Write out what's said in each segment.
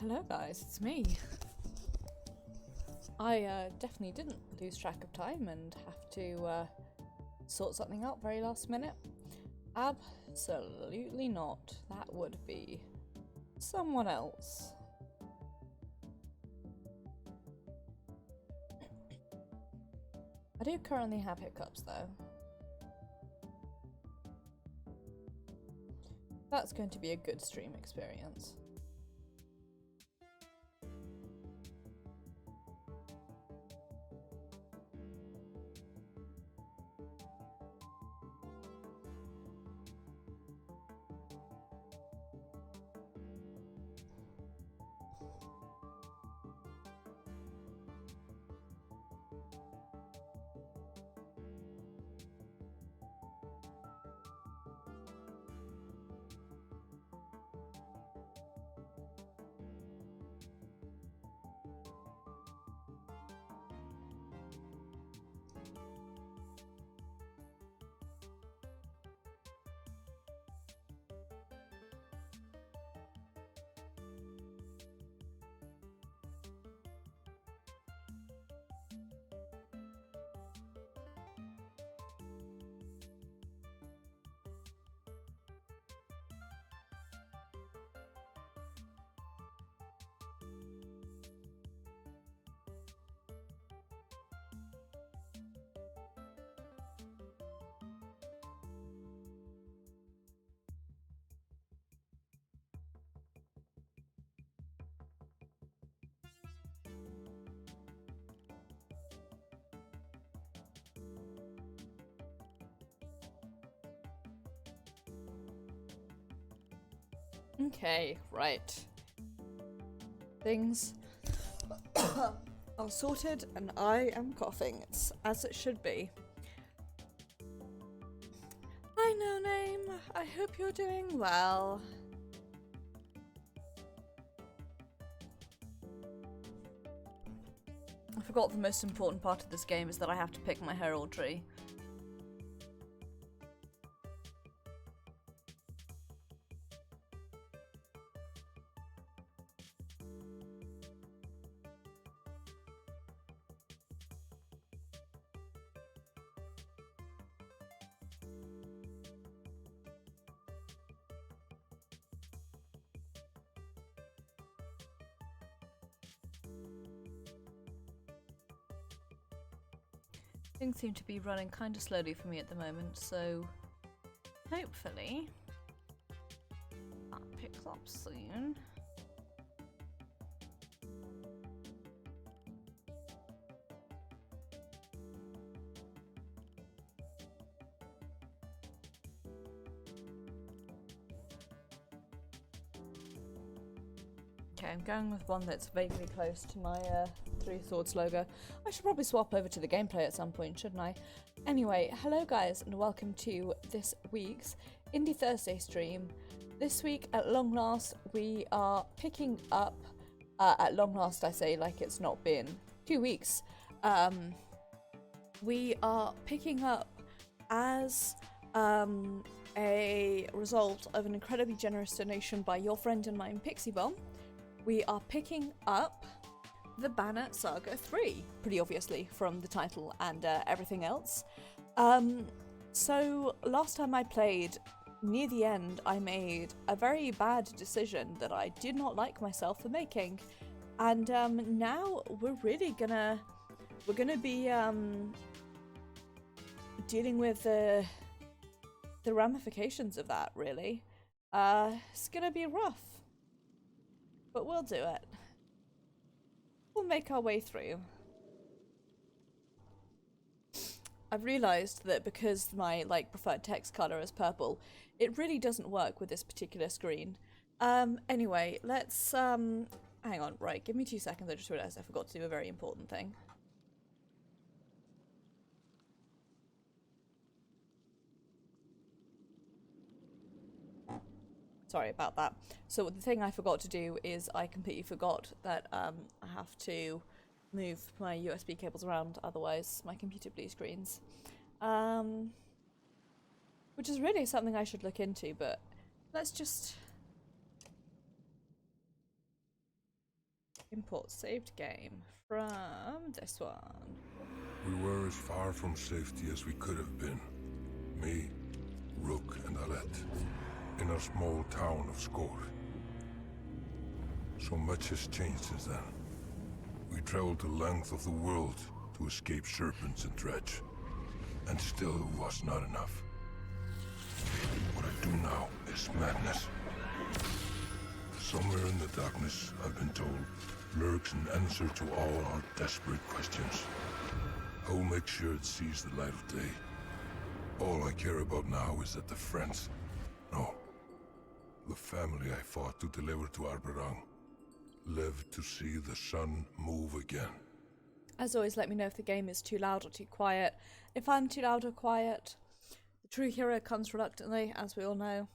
Hello guys, it's me. I definitely didn't lose track of time and have to sort something out very last minute. Absolutely not. That would be someone else. I do currently have hiccups though. That's going to be a good stream experience. Okay, right. Things are sorted and I am coughing. It's as it should be. Hi, No Name. I hope you're doing well. I forgot the most important part of this game is that I have to pick my heraldry. Things seem to be running kind of slowly for me at the moment, so hopefully that picks up soon. Okay, I'm going with one that's vaguely close to my Three Swords logo. I should probably swap over to the gameplay at some point, shouldn't I? Anyway, hello guys and welcome to this week's Indie Thursday stream. This week, at long last, we are picking up, at long last I say like it's not been 2 weeks, we are picking up as a result of an incredibly generous donation by your friend and mine, Pixie Bomb. We are picking up the banner Saga 3, pretty obviously from the title and everything else. So last time I played, near the end, I made a very bad decision that I did not like myself for making, and now we're gonna be dealing with the ramifications of that. Really, it's gonna be rough. But we'll do it. We'll make our way through. I've realised that because my preferred text colour is purple, it really doesn't work with this particular screen. Anyway, let's hang on, right, give me 2 seconds, I just realised I forgot to do a very important thing. Sorry about that. So the thing I forgot to do is I completely forgot that I have to move my USB cables around, otherwise my computer blue screens. Which is really something I should look into, but let's just Import saved game from this one. We were as far from safety as we could have been. Me, Rook, and Alette, in our small town of Skor. So much has changed since then. We traveled the length of the world to escape serpents and dredge. And still it was not enough. What I do now is madness. Somewhere in the darkness, I've been told, lurks an answer to all our desperate questions. I will make sure it sees the light of day. All I care about now is that the friends, no, the family I fought to deliver to Arberang, live to see the sun move again. As always, let me know if the game is too loud or too quiet. If I'm too loud or quiet, the true hero comes reluctantly, as we all know.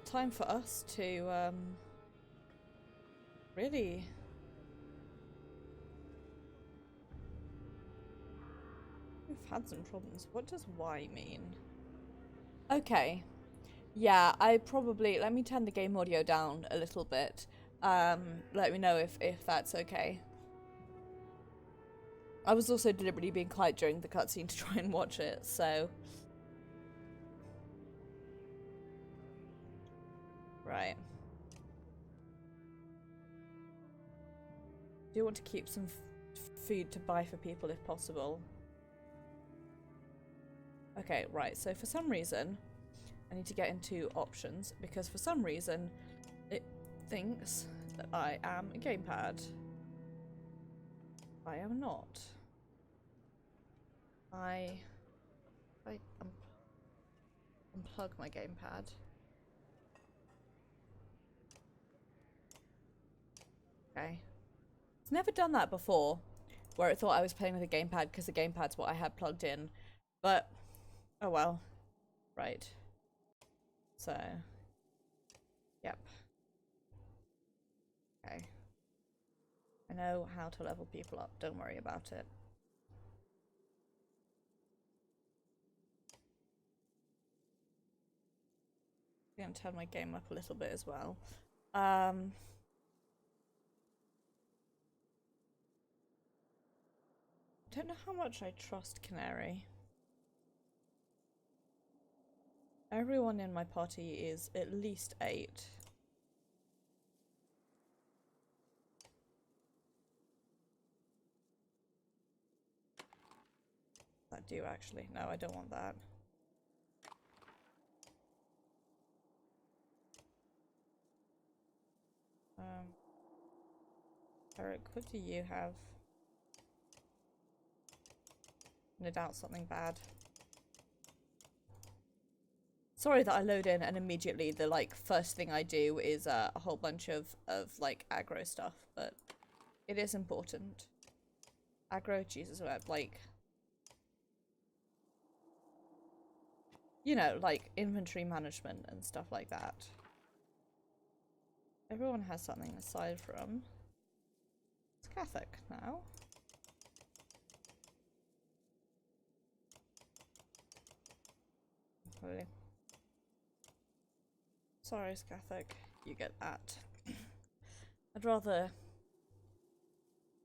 Time for us to really we've had some problems. What does Y mean? Okay. Yeah, I probably let me turn the game audio down a little bit. Let me know if that's okay. I was also deliberately being quiet during the cutscene to try and watch it, so right. Do want to keep some food to buy for people if possible. Okay, right, so for some reason I need to get into options because for some reason it thinks that I am a gamepad. I am not. I unplug my gamepad. Okay. It's never done that before, where it thought I was playing with a gamepad because the gamepad's what I had plugged in. But, oh well. Right. So, yep. Okay. I know how to level people up, don't worry about it. I'm going to turn my game up a little bit as well. Don't know how much I trust Canary. Everyone in my party is at least 8. That do actually. No, I don't want that. Eric, what do you have? No doubt something bad. Sorry that I load in and immediately the first thing I do is a whole bunch of like aggro stuff, but it is important. Aggro, Jesus, you know, like inventory management and stuff like that. Everyone has something aside from it's Catholic now. Really. Sorry, Catholic, you get that. I'd rather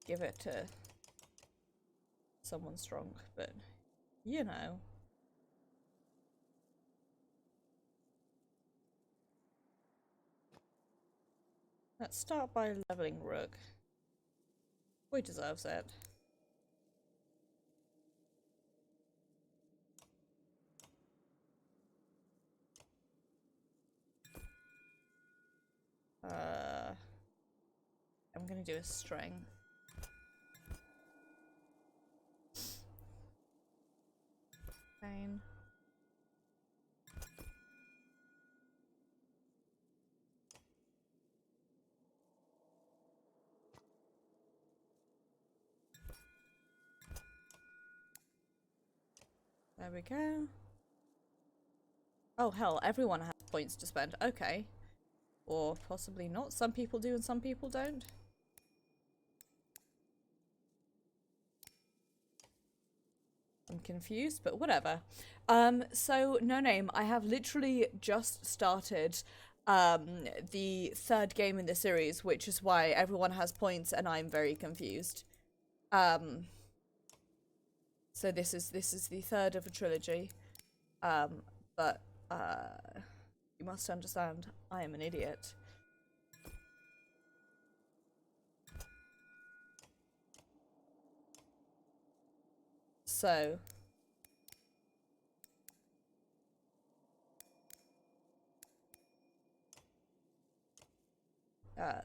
give it to someone strong, but you know. Let's start by leveling Rook. Boy deserves it. I'm gonna do a strength. Fine. There we go. Oh hell, everyone has points to spend. Okay. Or possibly not. Some people do and some people don't. I'm confused, but whatever. So No Name, I have literally just started the third game in the series, which is why everyone has points and I'm very confused. So this is the third of a trilogy. But you must understand, I am an idiot. So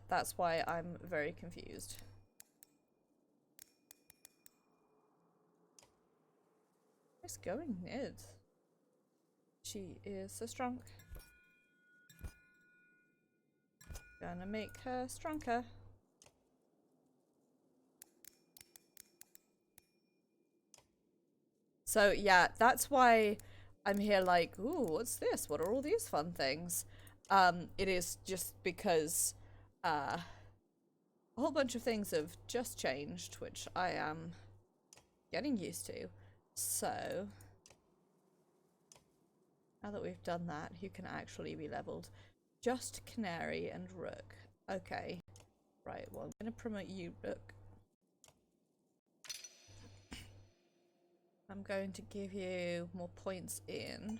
that's why I'm very confused. Where's going, Ned? She is so strong. Gonna make her stronger. So yeah, that's why I'm here like, ooh, what's this? What are all these fun things? It is just because a whole bunch of things have just changed, which I am getting used to. So now that we've done that, who can actually be leveled? Just Canary and Rook. Okay. Right, well, I'm gonna promote you, Rook. I'm going to give you more points in.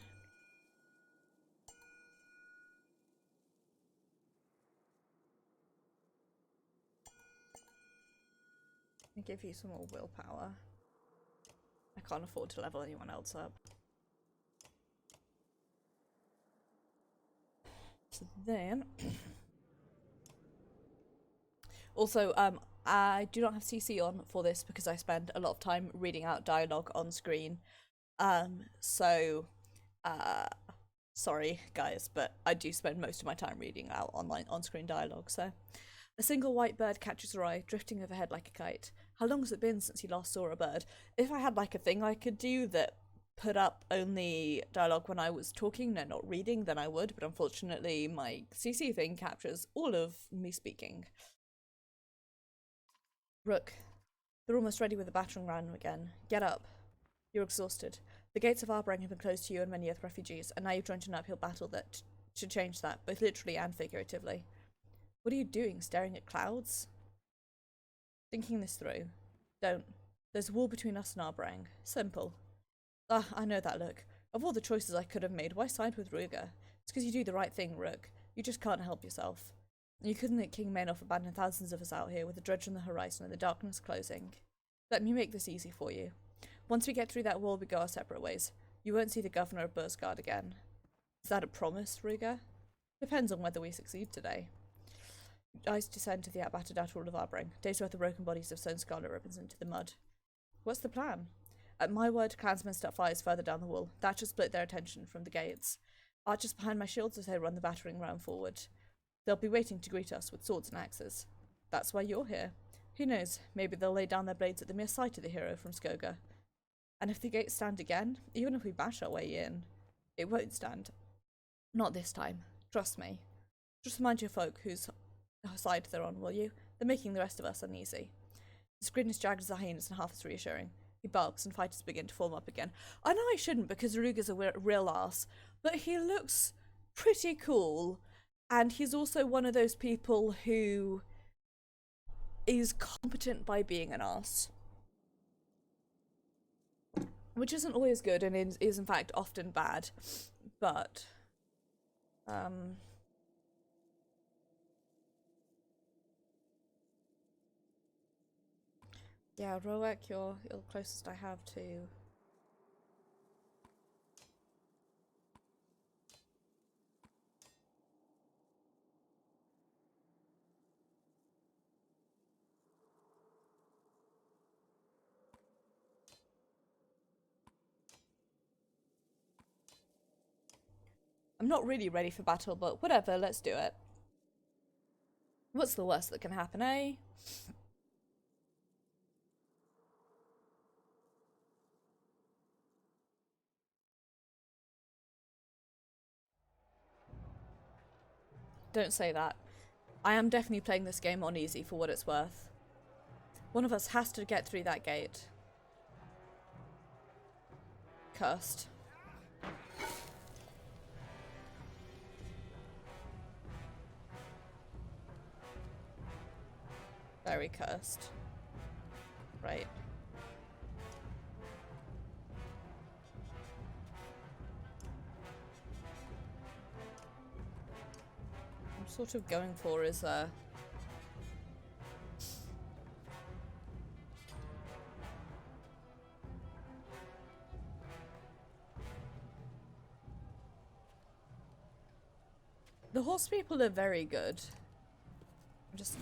And give you some more willpower. I can't afford to level anyone else up. So then... Also, I do not have CC on for this because I spend a lot of time reading out dialogue on screen. Sorry guys, but I do spend most of my time reading out online on-screen dialogue, so. A single white bird catches her eye, drifting overhead like a kite. How long has it been since you last saw a bird? If I had like a thing I could do that put up only dialogue when I was talking and not reading, then I would, but unfortunately my CC thing captures all of me speaking. Rook, they're almost ready with the battering ram again. Get up. You're exhausted. The gates of Arbrang have been closed to you and many other refugees, and now you've joined an uphill battle that should change that, both literally and figuratively. What are you doing, staring at clouds? Thinking this through. Don't. There's a wall between us and Arbrang. Simple. Ah, I know that look. Of all the choices I could have made, why side with Ruger? It's because you do the right thing, Rook. You just can't help yourself. You couldn't let King Maenoff abandon thousands of us out here with the dredge on the horizon and the darkness closing. Let me make this easy for you. Once we get through that wall, we go our separate ways. You won't see the governor of Bursgard again. Is that a promise, Ruger? Depends on whether we succeed today. Eyes descend to the outbattered outer wall of Arbrang. Days worth of broken bodies have sewn scarlet ribbons into the mud. What's the plan? At my word, clansmen start fires further down the wall. That should split their attention from the gates. Archers behind my shields as they run the battering ram forward. They'll be waiting to greet us with swords and axes. That's why you're here. Who knows, maybe they'll lay down their blades at the mere sight of the hero from Skoga. And if the gates stand again, even if we bash our way in, it won't stand. Not this time. Trust me. Just mind your folk whose side they're on, will you? They're making the rest of us uneasy. His grin is jagged as a hyena's and half as reassuring. He barks and fighters begin to form up again. I know I shouldn't because Ruger's a real ass, but he looks pretty cool. And he's also one of those people who is competent by being an ass. Which isn't always good and is in fact often bad. But, yeah, Roek, you're the closest I have to... I'm not really ready for battle, but whatever, let's do it. What's the worst that can happen, eh? Don't say that. I am definitely playing this game on easy for what it's worth. One of us has to get through that gate. Cursed. Very cursed. Right. I'm sort of going for is the horse people are very good. Just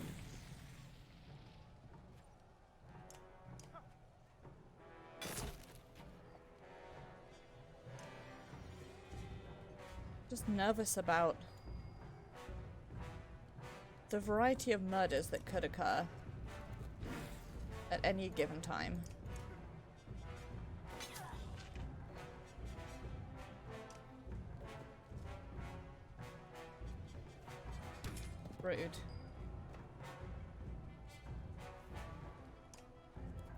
nervous about the variety of murders that could occur at any given time. Rude.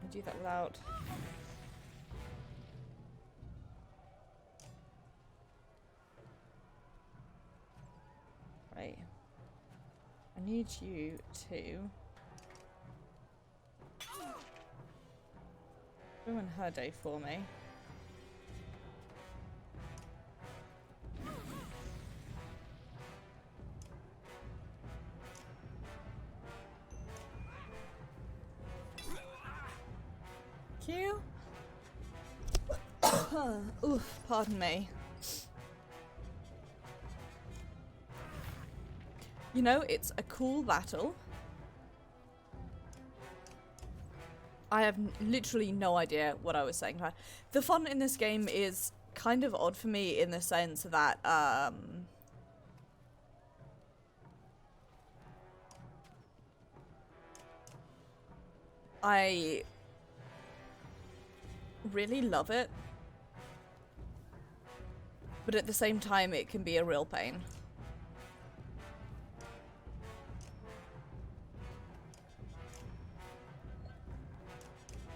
I do that without. Right. I need you to ruin her day for me. Q? Oof, pardon me. You know, it's a cool battle. I have literally no idea what I was saying. The fun in this game is kind of odd for me in the sense that, I really love it. But at the same time, it can be a real pain.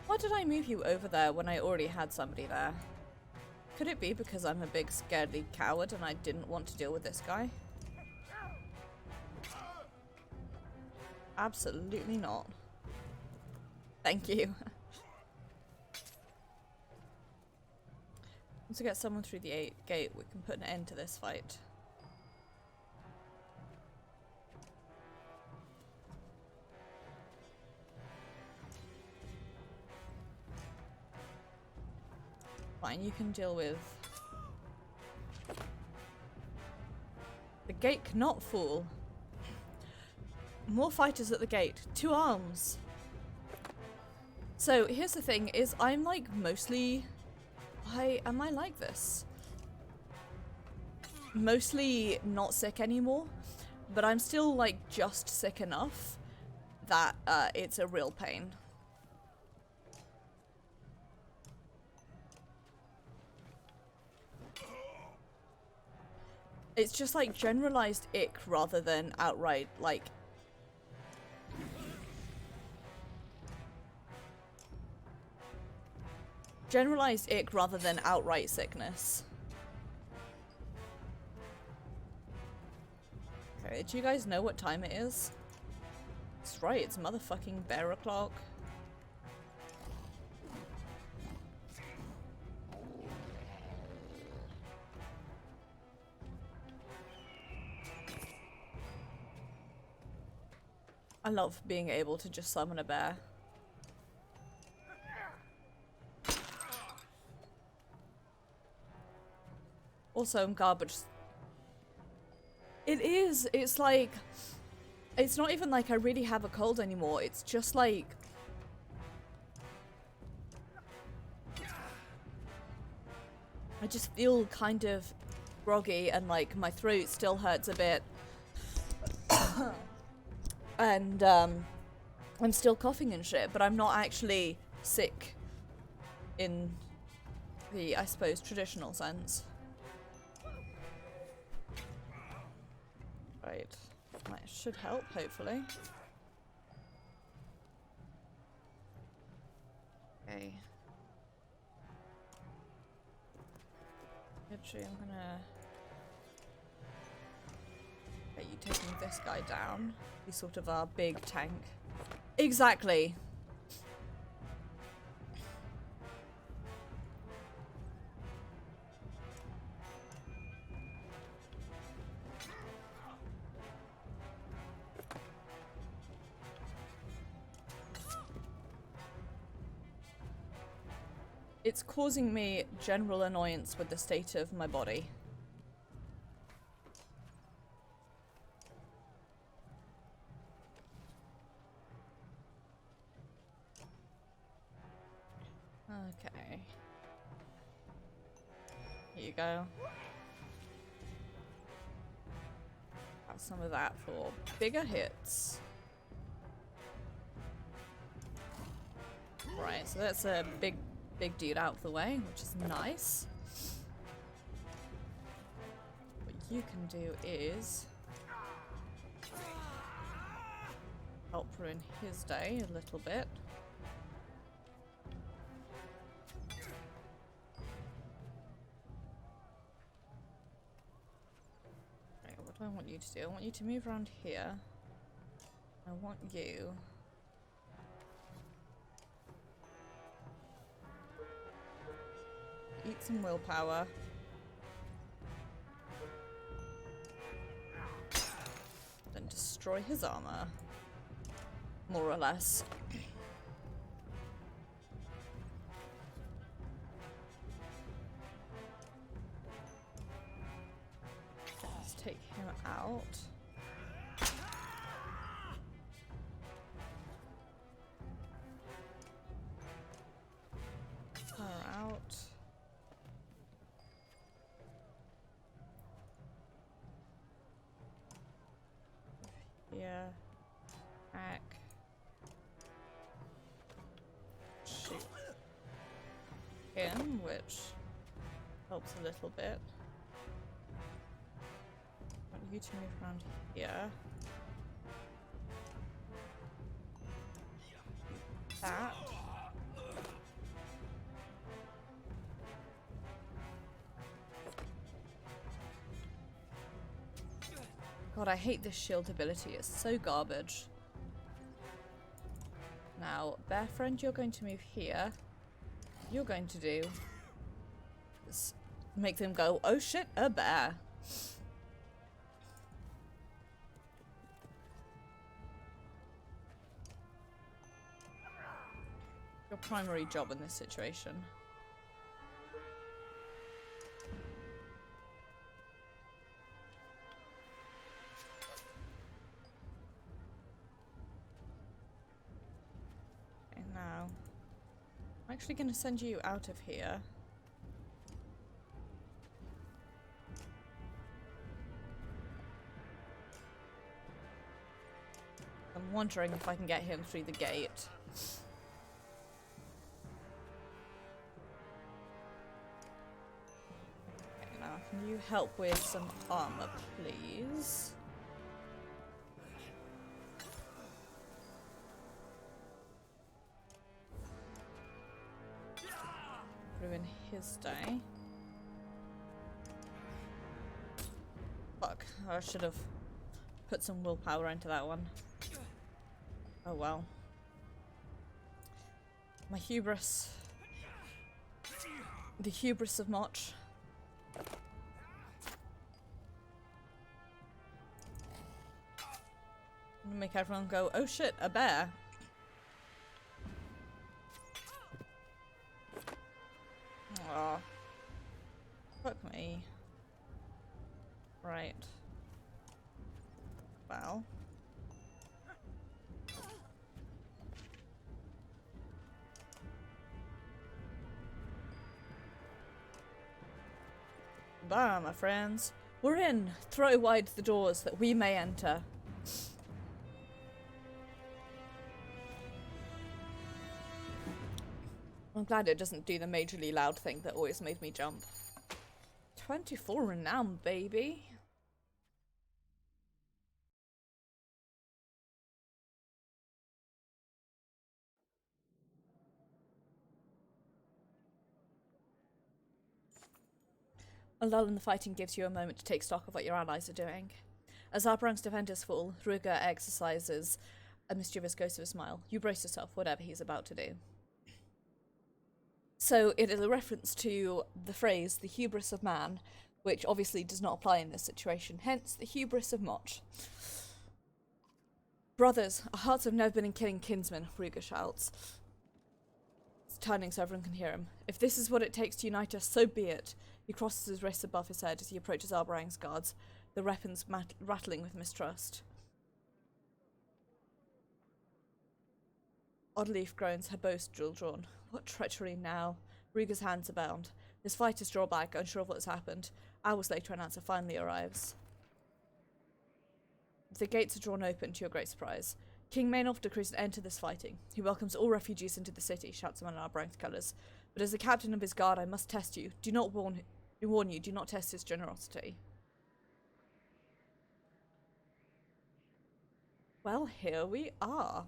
Why did I move you over there when I already had somebody there? Could it be because I'm a big scaredy coward and I didn't want to deal with this guy? Absolutely not. Thank you. Once we get someone through the gate, we can put an end to this fight. Fine, you can deal with... The gate cannot fall. More fighters at the gate. 2 arms. So, here's the thing, is I'm like mostly... am I like this? Mostly not sick anymore, but I'm still like just sick enough that it's a real pain. It's just like generalized ick rather than outright like... Generalized ick rather than outright sickness. Okay, do you guys know what time it is? That's right, it's motherfucking bear o'clock. I love being able to just summon a bear. Also, I'm garbage. It is. It's like... It's not even like I really have a cold anymore. It's just like... I just feel kind of groggy and like my throat still hurts a bit. And I'm still coughing and shit, but I'm not actually sick in the, I suppose, traditional sense. Right. That should help, hopefully. Okay. Actually, I'm gonna get you taking this guy down. He's sort of our big tank. Exactly. It's causing me general annoyance with the state of my body. Okay. Here you go. Have some of that for bigger hits. Right, so that's a big dude out of the way, which is nice. What you can do is help ruin his day a little bit. Right, what do I want you to do? I want you to move around here. I want you eat some willpower. Then destroy his armor. More or less. Let's take him out. Her out. Yeah. Hack. Shoot him, which helps a little bit. I want you to move around here. That. God, I hate this shield ability. It's so garbage. Now, bear friend, you're going to move here. What you're going to do is make them go, oh shit, a bear. Your primary job in this situation. Now, I'm actually going to send you out of here. I'm wondering if I can get him through the gate. Okay, now can you help with some armor, please? Ruin his day. Fuck, I should have put some willpower into that one. Oh well. My hubris. The hubris of Mach. I'm gonna make everyone go, oh shit, a bear. Aw. Fuck me. Right. Well. Bye, my friends. We're in. Throw wide the doors that we may enter. I'm glad it doesn't do the majorly loud thing that always made me jump. 24 renown, baby. A lull in the fighting gives you a moment to take stock of what your allies are doing. As Arbrang's defenders fall, Ruger exercises a mischievous ghost of a smile. You brace yourself, whatever he's about to do. So it is a reference to the phrase, the hubris of man, which obviously does not apply in this situation, hence the hubris of Mott. Brothers, our hearts have never been in killing kinsmen, Ruger shouts, turning so everyone can hear him. If this is what it takes to unite us, so be it. He crosses his wrists above his head as he approaches Arbrang's guards, the weapons rattling with mistrust. Oddleaf groans, her bow still drawn. What treachery now? Ruger's hands are bound. His fighters draw back, unsure of what's happened. Hours later, an answer finally arrives. The gates are drawn open, to your great surprise. King Maynolf decrees an end to this fighting. He welcomes all refugees into the city, shouts him on Arbrang's colours. But as the captain of his guard, I must test you. Warn you, do not test his generosity. Well, here we are.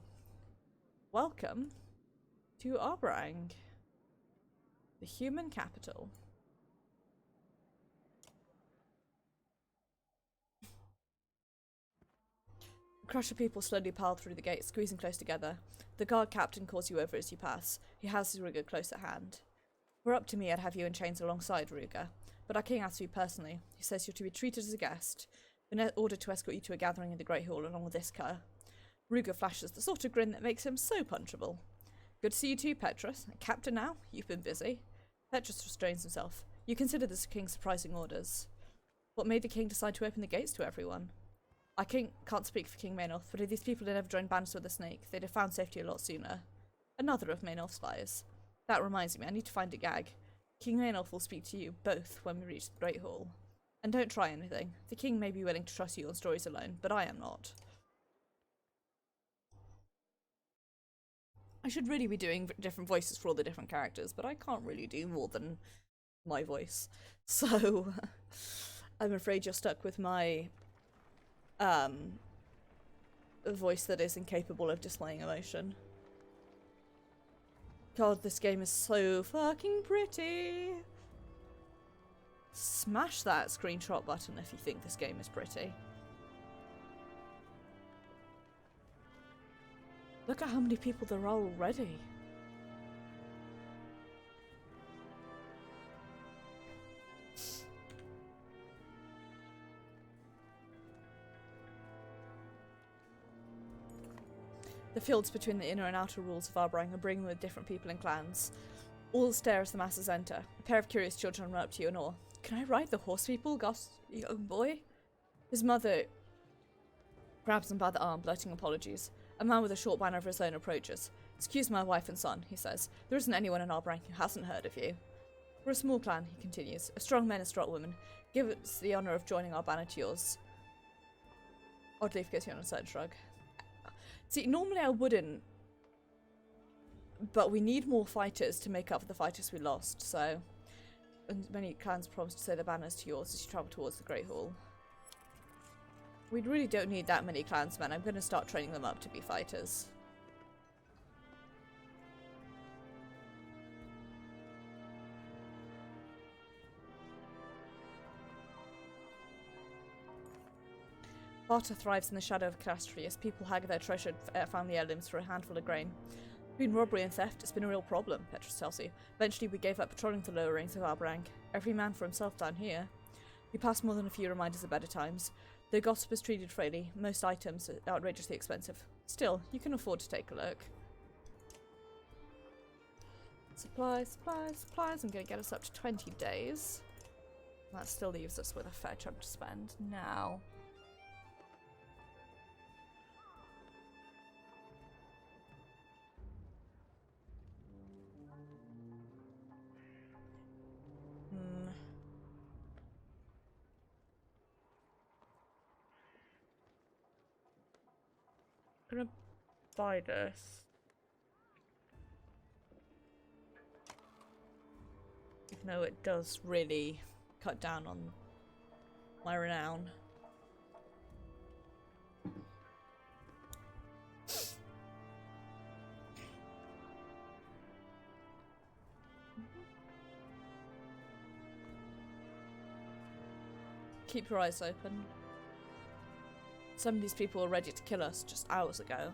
Welcome to Arbrang, the human capital. A crush of people slowly pile through the gate, squeezing close together. The guard captain calls you over as you pass. He has Ruger close at hand. Were up to me, I'd have you in chains alongside Ruger. But our king asks you personally. He says you're to be treated as a guest. Been ordered to escort you to a gathering in the Great Hall along with this cur. Ruger flashes the sort of grin that makes him so punchable. Good to see you too, Petrus. Captain now? You've been busy. Petrus restrains himself. You consider this king's surprising orders. What made the king decide to open the gates to everyone? I can't speak for King Maynolf, but if these people had never joined Bannister with the Snake, they'd have found safety a lot sooner. Another of Maynolf's lies. That reminds me, I need to find a gag. King Maynolf will speak to you both when we reach the Great Hall. And don't try anything. The king may be willing to trust you on stories alone, but I am not. I should really be doing different voices for all the different characters, but I can't really do more than my voice. So, I'm afraid you're stuck with my voice that is incapable of displaying emotion. God, this game is so fucking pretty. Smash that screenshot button if you think this game is pretty. Look at how many people there are already. The fields between the inner and outer walls of Arbrang are brimming with different people and clans. All stare as the masses enter. A pair of curious children run up to you in awe. Can I ride the horse people? Gasps the young boy. His mother grabs him by the arm, blurting apologies. A man with a short banner of his own approaches. Excuse my wife and son, he says. There isn't anyone in Arbrang who hasn't heard of you. We're a small clan, he continues. A strong men and strong women. Give us the honour of joining our banner to yours. Oddleaf gives you on a side shrug. See, normally I wouldn't, but we need more fighters to make up for the fighters we lost, so... And many clans promise to say their banners to yours as you travel towards the Great Hall. We really don't need that many clansmen. I'm going to start training them up to be fighters. Barter thrives in the shadow of catastrophe as people haggle their treasured family heirlooms for a handful of grain. Between robbery and theft, it's been a real problem, Petrus tells you. Eventually we gave up patrolling the lower rings of Arbrang. Every man for himself down here. You pass more than a few reminders of better times. Though gossip is treated freely, most items are outrageously expensive. Still, you can afford to take a look. Supplies, supplies, supplies. I'm going to get us up to 20 days. That still leaves us with a fair chunk to spend now. I'm gonna buy this. Even though it does really cut down on my renown. Keep your eyes open. Some of these people were ready to kill us just hours ago.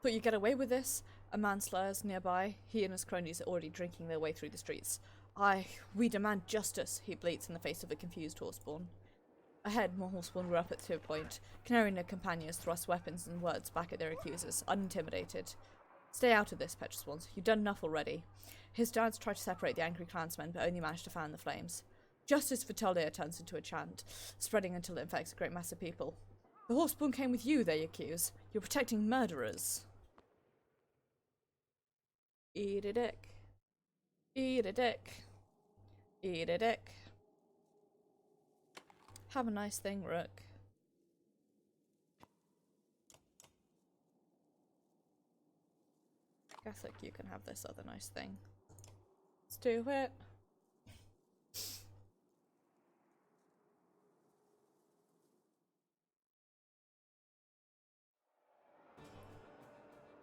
Thought you'd get away with this? A man slurs nearby. He and his cronies are already drinking their way through the streets. We demand justice, he bleats in the face of a confused horseborn. Ahead, more horseborn were up at the point. Canary and her companions thrust weapons and words back at their accusers, unintimidated. Stay out of this, Petroswans. You've done enough already. His giants tried to separate the angry clansmen, but only managed to fan the flames. Justice for Talia turns into a chant, spreading until it infects a great mass of people. The horseborn came with you, they accuse. You're protecting murderers. Eat a dick. Eat a dick. Eat a dick. Have a nice thing, Rook. Guess like you can have this other nice thing. Let's do it.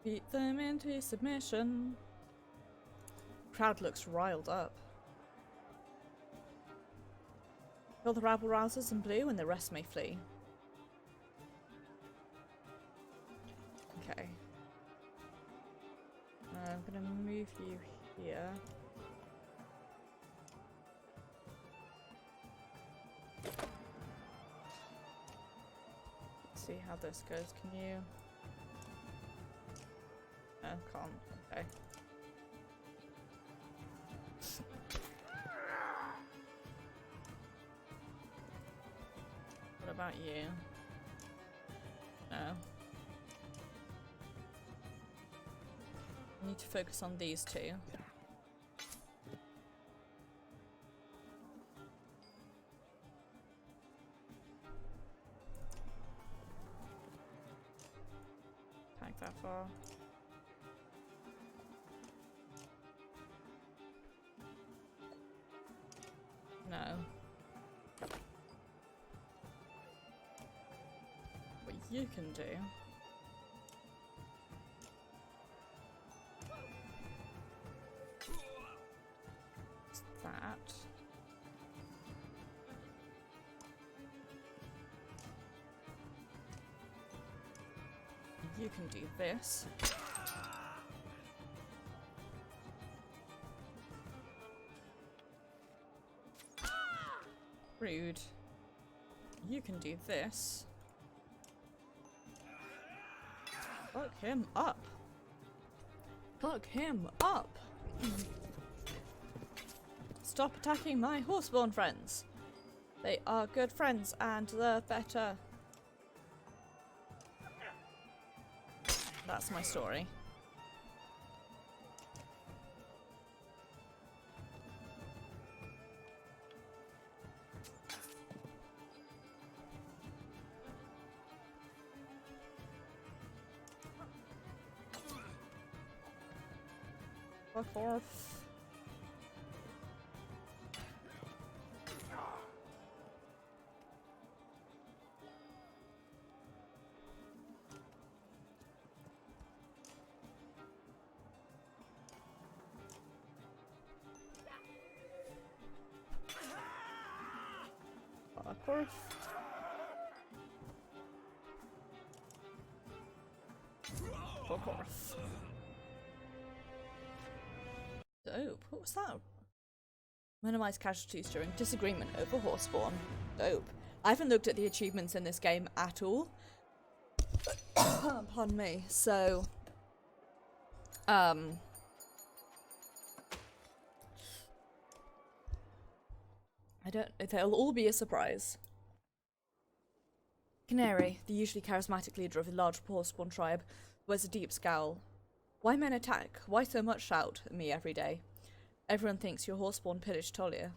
Beat them into submission. Crowd looks riled up. Kill the rabble rousers in blue and the rest may flee. Okay. I'm gonna move you here. Let's see how this goes. Can you? Oh, can't. Okay. What about you? No. I need to focus on these two. Tag that far. No. What you can do is that. You can do this. Rude. You can do this. Fuck him up. Fuck him up. Stop attacking my horseborn friends. They are good friends and they're better. That's my story. Fuck off. Fuck off. Fuck off. Dope. What was that? Minimize casualties during disagreement over horseborn. Dope. I haven't looked at the achievements in this game at all. Pardon me. So, they'll all be a surprise. Canary, the usually charismatic leader of a large horseborn tribe, wears a deep scowl. Why men attack? Why so much shout at me every day? Everyone thinks your horseborn pillaged Tolia.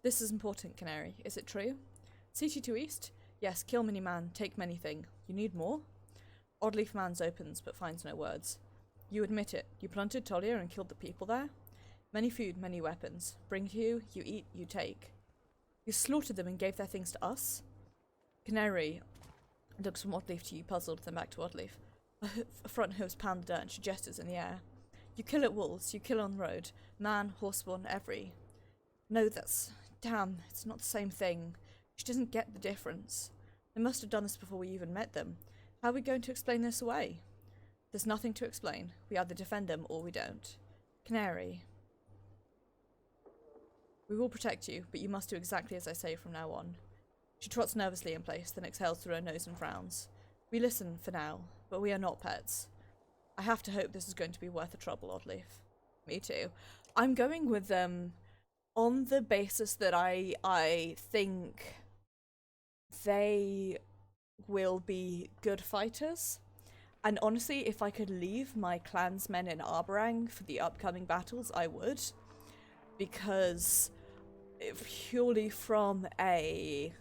This is important, Canary. Is it true? CT2 East? Yes, kill many man, take many thing. You need more? Oddleaf Mans opens, but finds no words. You admit it. You plundered Tolia and killed the people there? Many food, many weapons. Bring to you, you eat, you take. You slaughtered them and gave their things to us? Canary looks from Oddleaf to you, puzzled, then back to Oddleaf. A front hoofs pound the dirt and she gestures in the air. You kill at wolves, you kill on the road. Man, horseborn, every. No, that's... Damn, it's not the same thing. She doesn't get the difference. They must have done this before we even met them. How are we going to explain this away? There's nothing to explain. We either defend them or we don't. Canary. We will protect you, but you must do exactly as I say from now on. She trots nervously in place, then exhales through her nose and frowns. We listen for now, but we are not pets. I have to hope this is going to be worth the trouble, Oddleaf. Me too. I'm going with them on the basis that I think they will be good fighters. And honestly, if I could leave my clansmen in Arborang for the upcoming battles, I would. Because purely from a...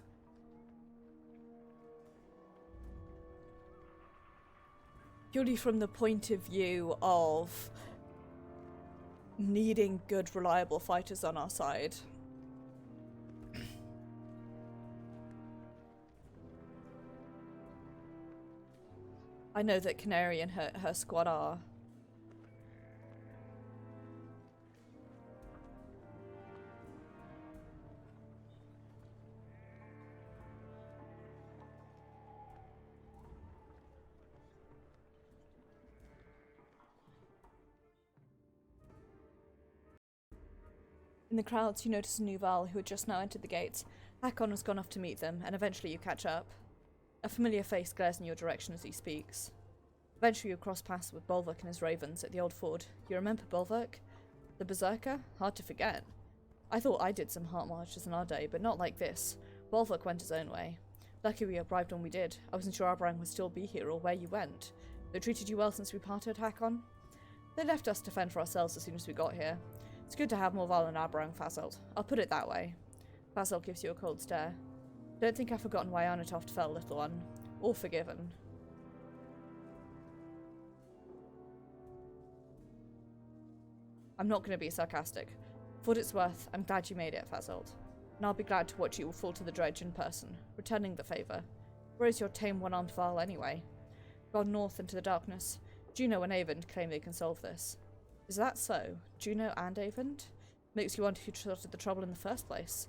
Purely from the point of view of needing good, reliable fighters on our side. I know that Canary and her squad are. In the crowds, you notice a new Val who had just now entered the gates. Hakon has gone off to meet them, and eventually you catch up. A familiar face glares in your direction as he speaks. Eventually you cross paths with Bolverk and his ravens at the old ford. You remember Bolverk? The berserker? Hard to forget. I thought I did some heart marches in our day, but not like this. Bolverk went his own way. Lucky we arrived when we did. I wasn't sure Arborang would still be here or where you went. They treated you well since we parted, Hakon? They left us to fend for ourselves as soon as we got here. It's good to have more Val in Arborang, Fasolt. I'll put it that way. Fasolt gives you a cold stare. Don't think I've forgotten why Arnatoft fell, little one. All forgiven. I'm not going to be sarcastic. For what it's worth, I'm glad you made it, Fasolt. And I'll be glad to watch you fall to the dredge in person, returning the favour. Where is your tame one-armed Val, anyway? Gone north into the darkness. Juno and Avond claim they can solve this. Is that so? Juno and Avond? Makes you wonder who started the trouble in the first place.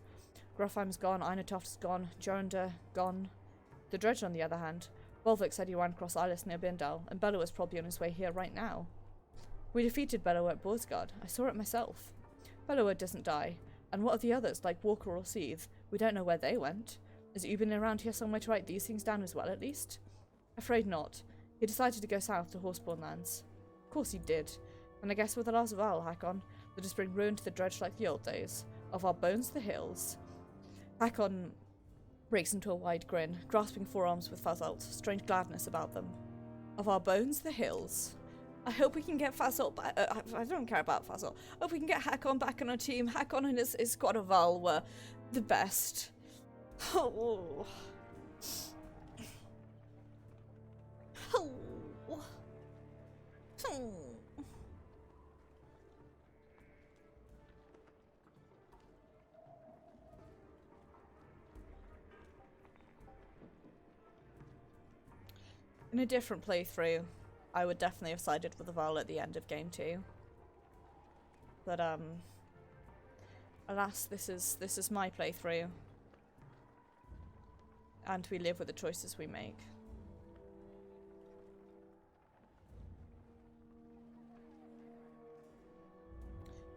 Grofheim's gone, Einatoft's gone, Jorunda gone. The dredge, on the other hand. Bolverk said he ran across Isles near Bindal, and Bellower's probably on his way here right now. We defeated Bellower at Borsgard. I saw it myself. Bellower doesn't die. And what of the others, like Walker or Seethe? We don't know where they went. Has you been around here somewhere to write these things down as well, at least? Afraid not. He decided to go south to Horseborn lands. Of course he did. And I guess with the last of Al, Hakon, they'll just bring ruin to the dredge like the old days. Of our bones the hills. Hakon breaks into a wide grin, grasping forearms with Fasolt, strange gladness about them. Of our bones the hills. I hope we can get Fasolt back. I don't care about Fasolt. I hope we can get Hakon back on our team. Hakon and his squad of Val were the best. Oh. Oh. Oh. In a different playthrough, I would definitely have sided with the Val at the end of game 2. But alas, this is my playthrough. And we live with the choices we make.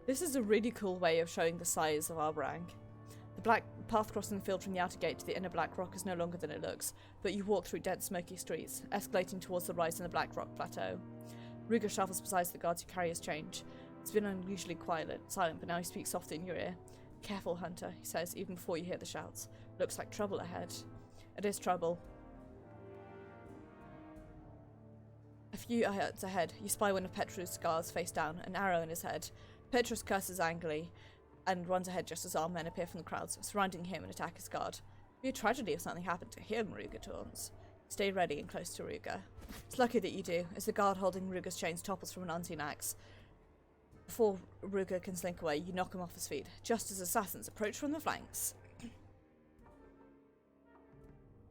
This is a really cool way of showing the size of Arborang. The black path crossing the field from the outer gate to the inner black rock is no longer than it looks, but you walk through dense smoky streets, escalating towards the rise in the black rock plateau. Ruger shuffles beside the guards who carry his change. It's been unusually silent, but now he speaks softly in your ear. Careful, Hunter, he says, even before you hear the shouts. Looks like trouble ahead. It is trouble. A few yards ahead, you spy one of Petrus' guards face down, an arrow in his head. Petrus curses angrily and runs ahead just as armed men appear from the crowds, surrounding him and attack his guard. It'd be a tragedy if something happened to him, Ruger taunts. Stay ready and close to Ruger. It's lucky that you do, as the guard holding Ruger's chains topples from an unseen axe. Before Ruger can slink away, you knock him off his feet, just as assassins approach from the flanks.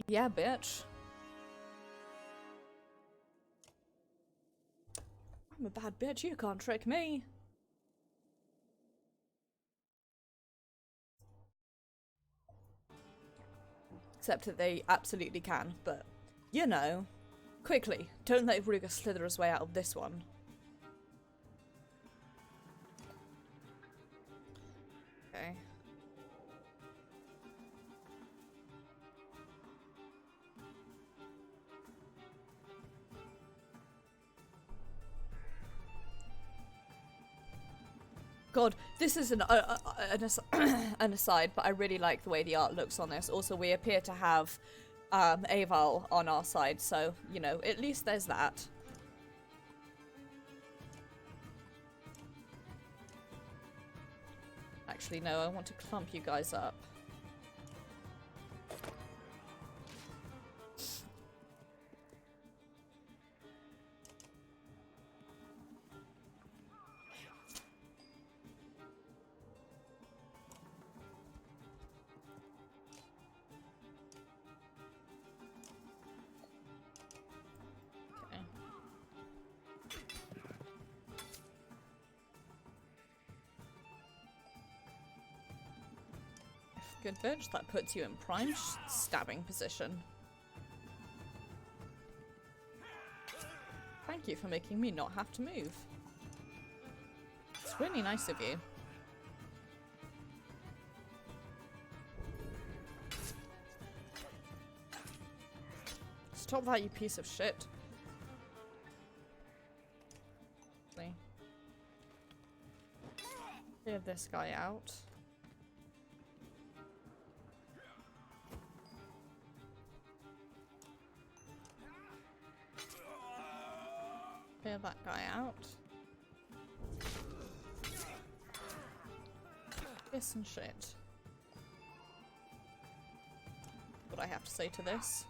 Yeah, bitch. I'm a bad bitch, you can't trick me. Except that they absolutely can, but, you know. Quickly, don't let Ruger slither his way out of this one. Okay. God, this is an aside, but I really like the way the art looks on this. Also, we appear to have Aval on our side, so, you know, at least there's that. Actually, no, I want to clump you guys up. Good bitch, that puts you in prime stabbing position. Thank you for making me not have to move. It's really nice of you. Stop that, you piece of shit. Clear this guy out. Clear that guy out. Piss and shit. What I have to say to this.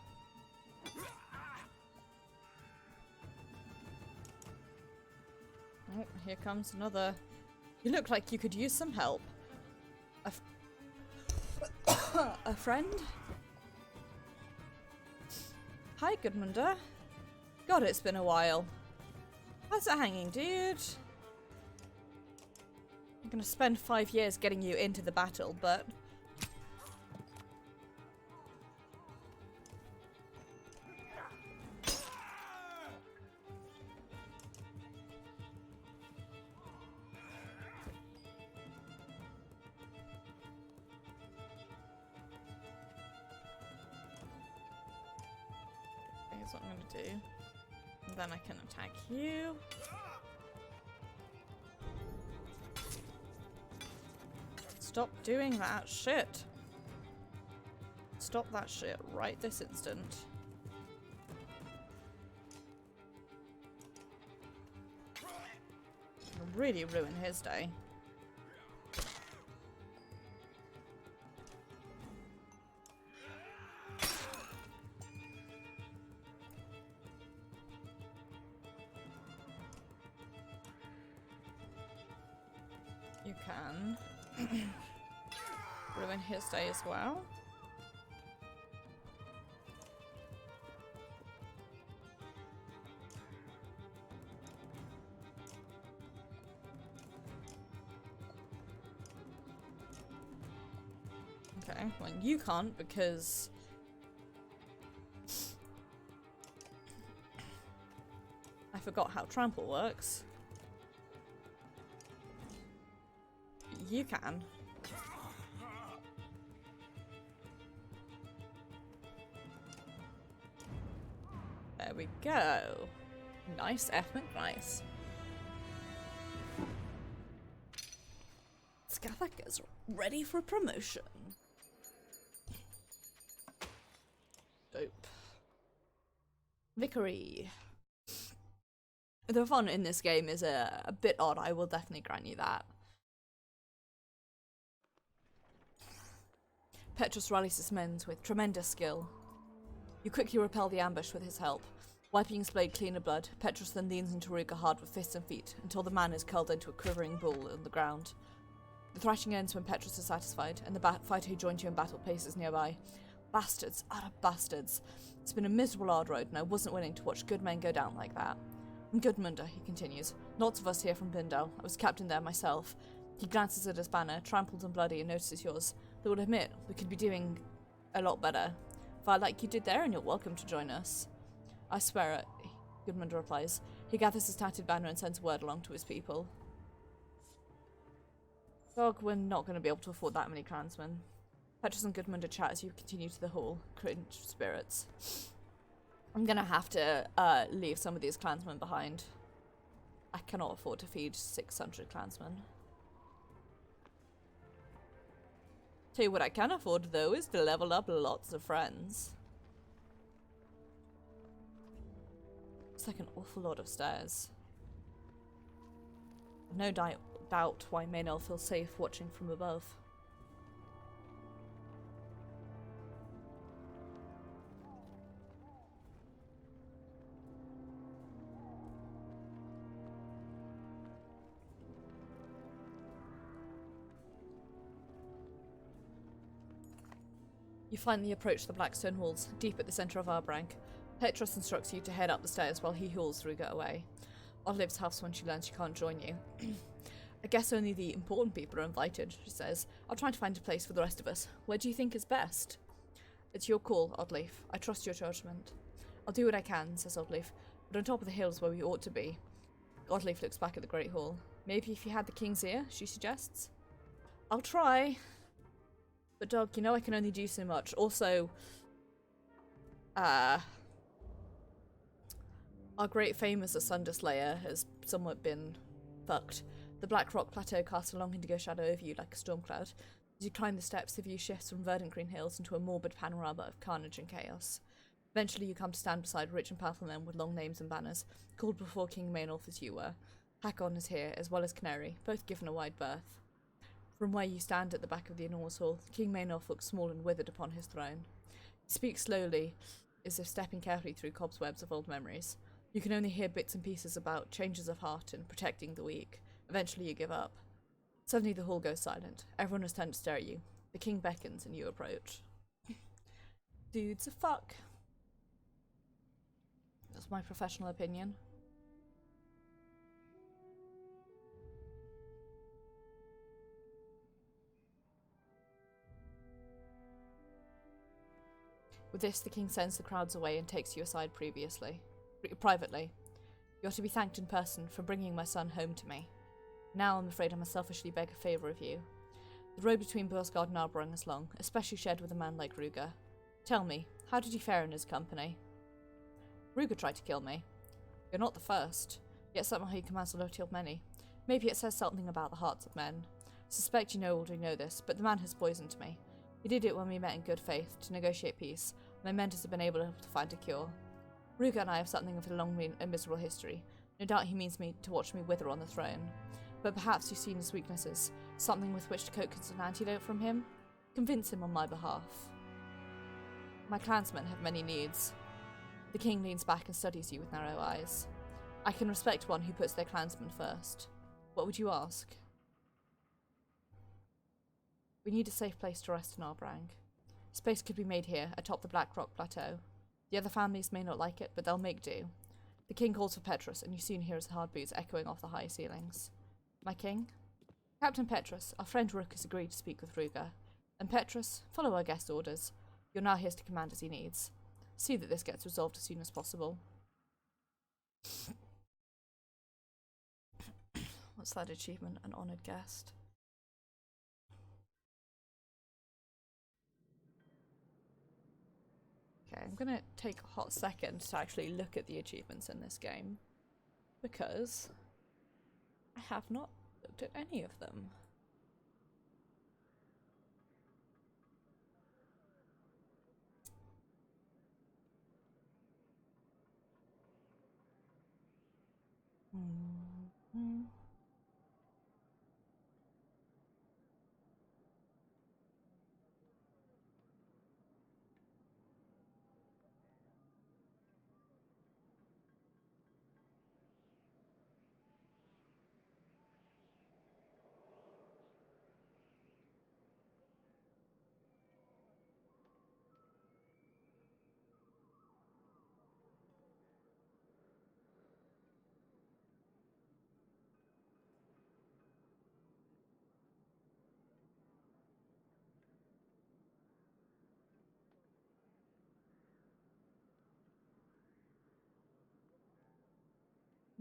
Oh, here comes another. You look like you could use some help. A friend? Hi, Goodmunda. God, it's been a while. How's it hanging, dude? I'm gonna spend 5 years getting you into the battle, but... Here's what I'm gonna do. And then I can attack you. Stop doing that shit. Stop that shit right this instant. It'll really ruin his day. You can ruin his day as well. Okay, well you can't because I forgot how trample works. You can. There we go. Nice, effing nice. Skathak is ready for promotion. Dope. Vickery. The fun in this game is a bit odd, I will definitely grant you that. Petrus rallies his men with tremendous skill. You quickly repel the ambush with his help. Wiping his blade clean of blood, Petrus then leans into Ruga hard with fists and feet, until the man is curled into a quivering ball on the ground. The thrashing ends when Petrus is satisfied, and the fighter who joined you in battle paces nearby. Bastards, utter bastards. It's been a miserable hard road, and I wasn't willing to watch good men go down like that. From Gudmundr, he continues. Lots of us here from Bindel. I was captain there myself. He glances at his banner, trampled and bloody, and notices yours. Though I'll admit, we could be doing a lot better. Fight like you did there, and you're welcome to join us. I swear it, Gudmundr replies. He gathers his tattered banner and sends word along to his people. Dog, we're not going to be able to afford that many clansmen. Petrus and Gudmundr chat as you continue to the hall, cringe spirits. I'm going to have to leave some of these clansmen behind. I cannot afford to feed 600 clansmen. Tell you what I can afford, though, is to level up lots of friends. It's like an awful lot of stairs. No doubt why Maynell feels safe watching from above. You finally approach the blackstone halls, deep at the centre of Arbrank. Petrus instructs you to head up the stairs while he hauls Ruga away. Olive's huffs when she learns she can't join you. I guess only the important people are invited, she says. I'll try to find a place for the rest of us. Where do you think is best? It's your call, Oddleif. I trust your judgment. I'll do what I can, says Oddleif, but on top of the hill is where we ought to be. Oddleif looks back at the Great Hall. Maybe if you had the king's ear, she suggests. I'll try. But dog, you know I can only do so much. Also, our great fame as a Sunder Slayer has somewhat been fucked. The Black Rock Plateau casts a long indigo shadow over you like a storm cloud. As you climb the steps, the view shifts from verdant green hills into a morbid panorama of carnage and chaos. Eventually you come to stand beside rich and powerful men with long names and banners, called before King Maynolf as you were. Hakon is here, as well as Canary, both given a wide berth. From where you stand at the back of the enormous hall, King Maynolf looks small and withered upon his throne. He speaks slowly, as if stepping carefully through cobwebs of old memories. You can only hear bits and pieces about changes of heart and protecting the weak. Eventually you give up. Suddenly the hall goes silent. Everyone has turned to stare at you. The king beckons and you approach. Dude's a fuck. That's my professional opinion. With this, the king sends the crowds away and takes you aside privately. You are to be thanked in person for bringing my son home to me. Now I'm afraid I must selfishly beg a favour of you. The road between Bursgard and Arbrung is long, especially shared with a man like Ruga. Tell me, how did you fare in his company? Ruga tried to kill me. You're not the first, yet somehow he commands the loyalty of many. Maybe it says something about the hearts of men. Suspect you already know this, but the man has poisoned me. He did it when we met in good faith, to negotiate peace. My mentors have been able to find a cure. Ruga and I have something of a long and miserable history. No doubt he means to watch me wither on the throne. But perhaps you've seen his weaknesses, something with which to coax an antidote from him? Convince him on my behalf. My clansmen have many needs. The king leans back and studies you with narrow eyes. I can respect one who puts their clansmen first. What would you ask? We need a safe place to rest in Arbrang. Space could be made here, atop the Black Rock Plateau. The other families may not like it, but they'll make do. The king calls for Petrus, and you soon hear his hard boots echoing off the high ceilings. My king? Captain Petrus, our friend Rook has agreed to speak with Ruga. And Petrus, follow our guest orders. You're now his to command as he needs. See that this gets resolved as soon as possible. What's that achievement? An honoured guest. Okay, I'm gonna take a hot second to actually look at the achievements in this game, because I have not looked at any of them.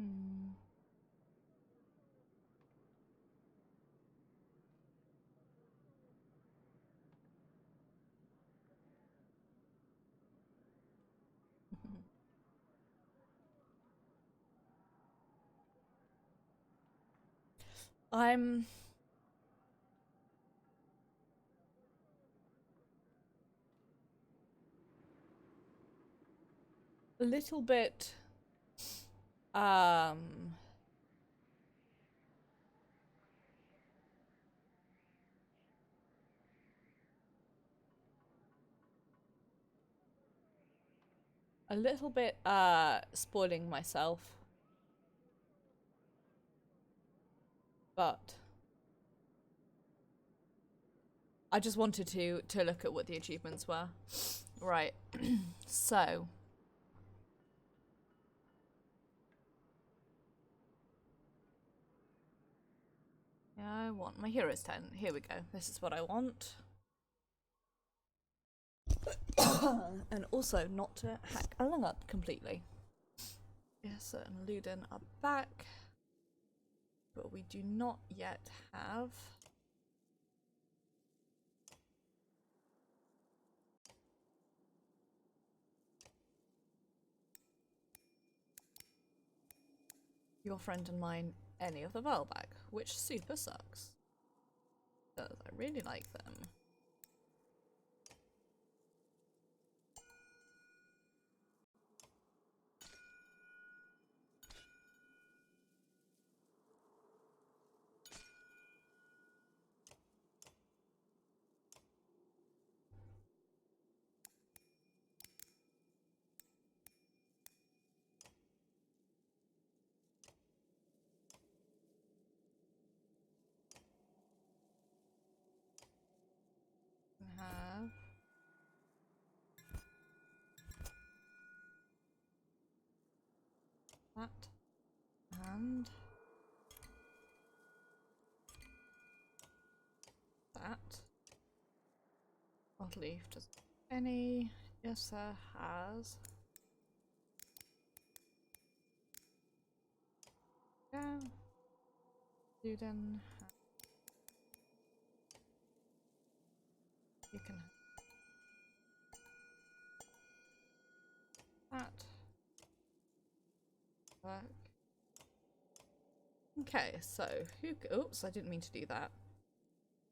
Hmm. I'm a little bit um spoiling myself, but I just wanted to look at what the achievements were. Right. So yeah, I want my hero's tent. Here we go. This is what I want. And also not to hack a lung up completely. Yes, and Luden are back, but we do not yet have your friend and mine any of the Vile back, which super sucks. Because I really like them. We have that and that. Odd leaf does any. Yes, sir, has. Yeah. Luden. You can have that. Work. Okay, so who? Oops, I didn't mean to do that.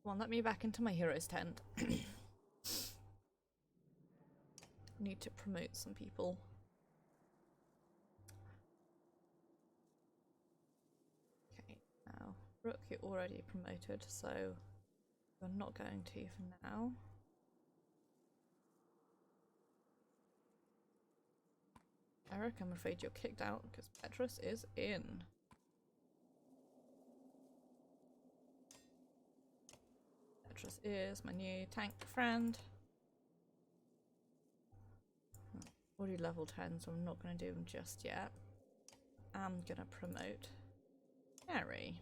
Come on, let me back into my hero's tent. Need to promote some people. Okay, now Rook, you're already promoted, so you're not going to for now. Eric, I'm afraid you're kicked out because Petrus is in. Petrus is my new tank friend. Already level 10, so I'm not going to do them just yet. I'm going to promote Harry.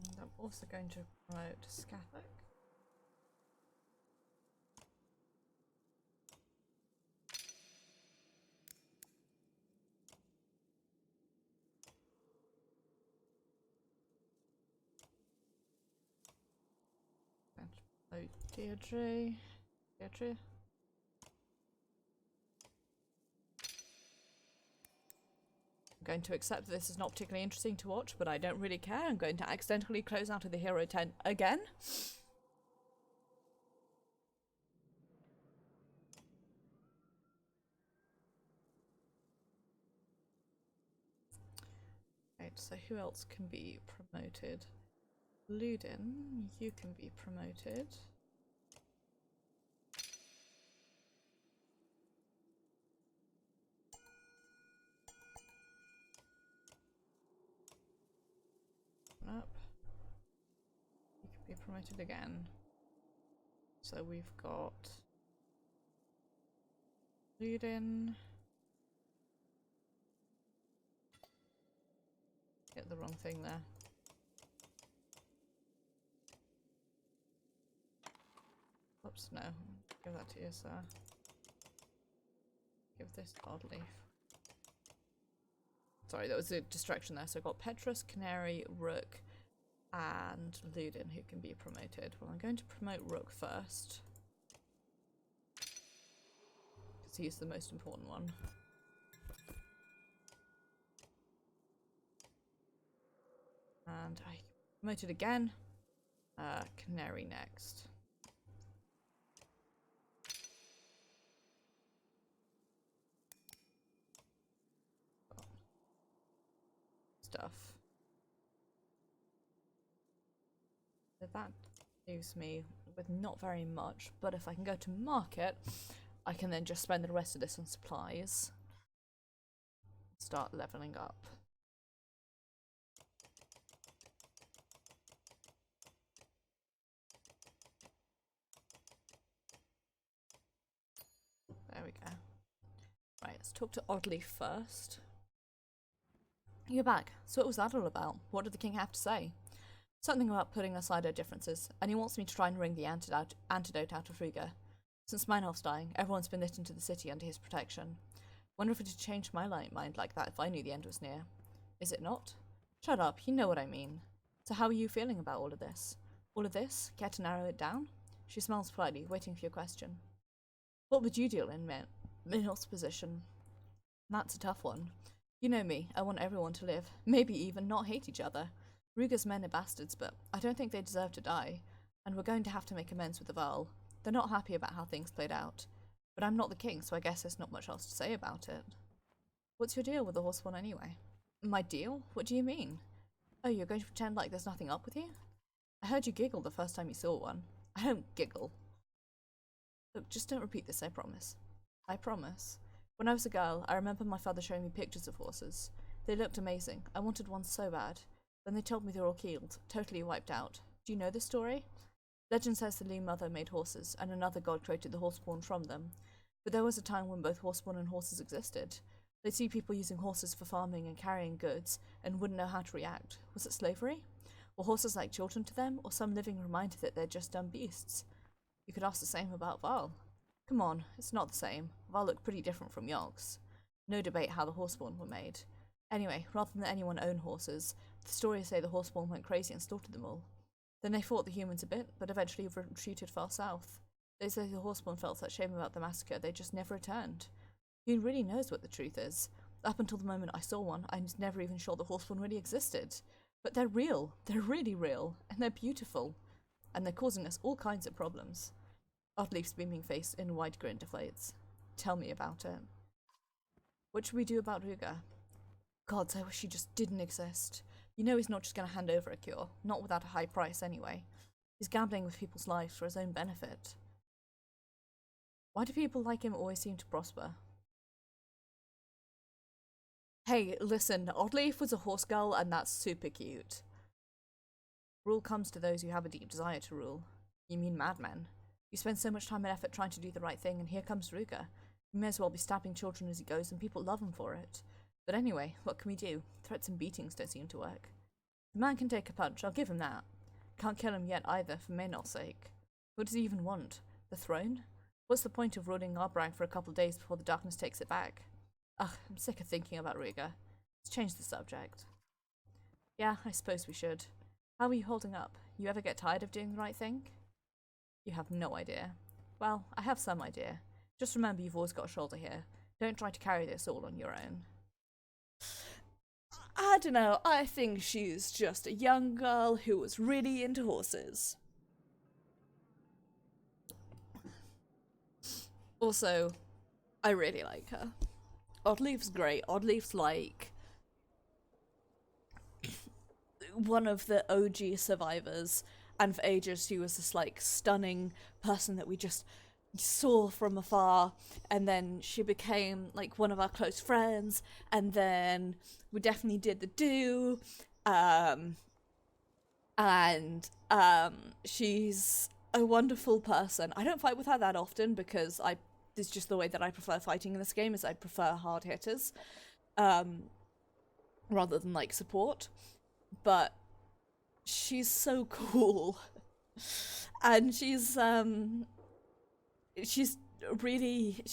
And I'm also going to promote Scathach. And promote Deirdre. Deirdre. I'm going to accept that this is not particularly interesting to watch, but I don't really care. I'm going to accidentally close out of the hero tent again. Right, so who else can be promoted? Luden, you can be promoted. Up. You can be promoted again. So we've got Luden. Get the wrong thing there. Oops, no. Give that to you, sir. Give this to Oddleaf. Sorry, that was a distraction there. So I've got Petrus, Canary, Rook, and Ludin who can be promoted. Well, I'm going to promote Rook first. Because he's the most important one. And I promoted again. Canary next. Stuff. So that leaves me with not very much, but if I can go to market, I can then just spend the rest of this on supplies. Start leveling up. There we go. Right, let's talk to Oddleaf first. You're back. So what was that all about? What did the king have to say? Something about putting aside our differences, and he wants me to try and wring the antidote out of Ruger. Since Meinhoff's dying, everyone's been lit into the city under his protection. Wonder if it'd change my mind like that if I knew the end was near. Is it not? Shut up, you know what I mean. So how are you feeling about all of this? All of this? Care to narrow it down? She smiles politely, waiting for your question. What would you do in Meinhoff's position? That's a tough one. You know me, I want everyone to live, maybe even not hate each other. Ruger's men are bastards, but I don't think they deserve to die, and we're going to have to make amends with the Varl. They're not happy about how things played out, but I'm not the king, so I guess there's not much else to say about it. What's your deal with the Horsespawn anyway? My deal? What do you mean? Oh, you're going to pretend like there's nothing up with you? I heard you giggle the first time you saw one. I don't giggle. Look, just don't repeat this, I promise. I promise. When I was a girl, I remember my father showing me pictures of horses. They looked amazing. I wanted one so bad. Then they told me they were all killed, totally wiped out. Do you know this story? Legend says the Loom Mother made horses, and another god created the Horsespawn from them. But there was a time when both Horsespawn and horses existed. They'd see people using horses for farming and carrying goods, and wouldn't know how to react. Was it slavery? Were horses like children to them, or some living reminder that they're just dumb beasts? You could ask the same about Varl. Come on, it's not the same. Varl looked pretty different from Yoggs. No debate how the Horsespawn were made. Anyway, rather than anyone own horses, the stories say the Horsespawn went crazy and slaughtered them all. Then they fought the humans a bit, but eventually retreated far south. They say the Horsespawn felt such shame about the massacre they just never returned. Who really knows what the truth is? Up until the moment I saw one, I was never even sure the Horsespawn really existed. But they're real. They're really real. And they're beautiful. And they're causing us all kinds of problems. Oddleaf's beaming face in a wide grin deflates. Tell me about it. What should we do about Ruger? Gods, I wish he just didn't exist. You know he's not just going to hand over a cure. Not without a high price anyway. He's gambling with people's lives for his own benefit. Why do people like him always seem to prosper? Hey, listen, Oddleaf was a horse girl and that's super cute. Rule comes to those who have a deep desire to rule. You mean madmen? You spend so much time and effort trying to do the right thing, and here comes Ruger. He may as well be stabbing children as he goes, and people love him for it. But anyway, what can we do? Threats and beatings don't seem to work. The man can take a punch, I'll give him that. Can't kill him yet either, for Maynard's sake. What does he even want? The throne? What's the point of ruling Arbrang for a couple of days before the darkness takes it back? Ugh, I'm sick of thinking about Ruger. Let's change the subject. Yeah, I suppose we should. How are you holding up? You ever get tired of doing the right thing? You have no idea. Well, I have some idea. Just remember you've always got a shoulder here. Don't try to carry this all on your own. I don't know, I think she's just a young girl who was really into horses. Also, I really like her. Oddleaf's great. Oddleaf's like one of the OG survivors, and for ages she was this like stunning person that we just saw from afar, and then she became like one of our close friends, and then we definitely did the do, and she's a wonderful person. I don't fight with her that often because it's just the way that I prefer fighting in this game, is I prefer hard hitters, rather than like support. But she's so cool. And she's really,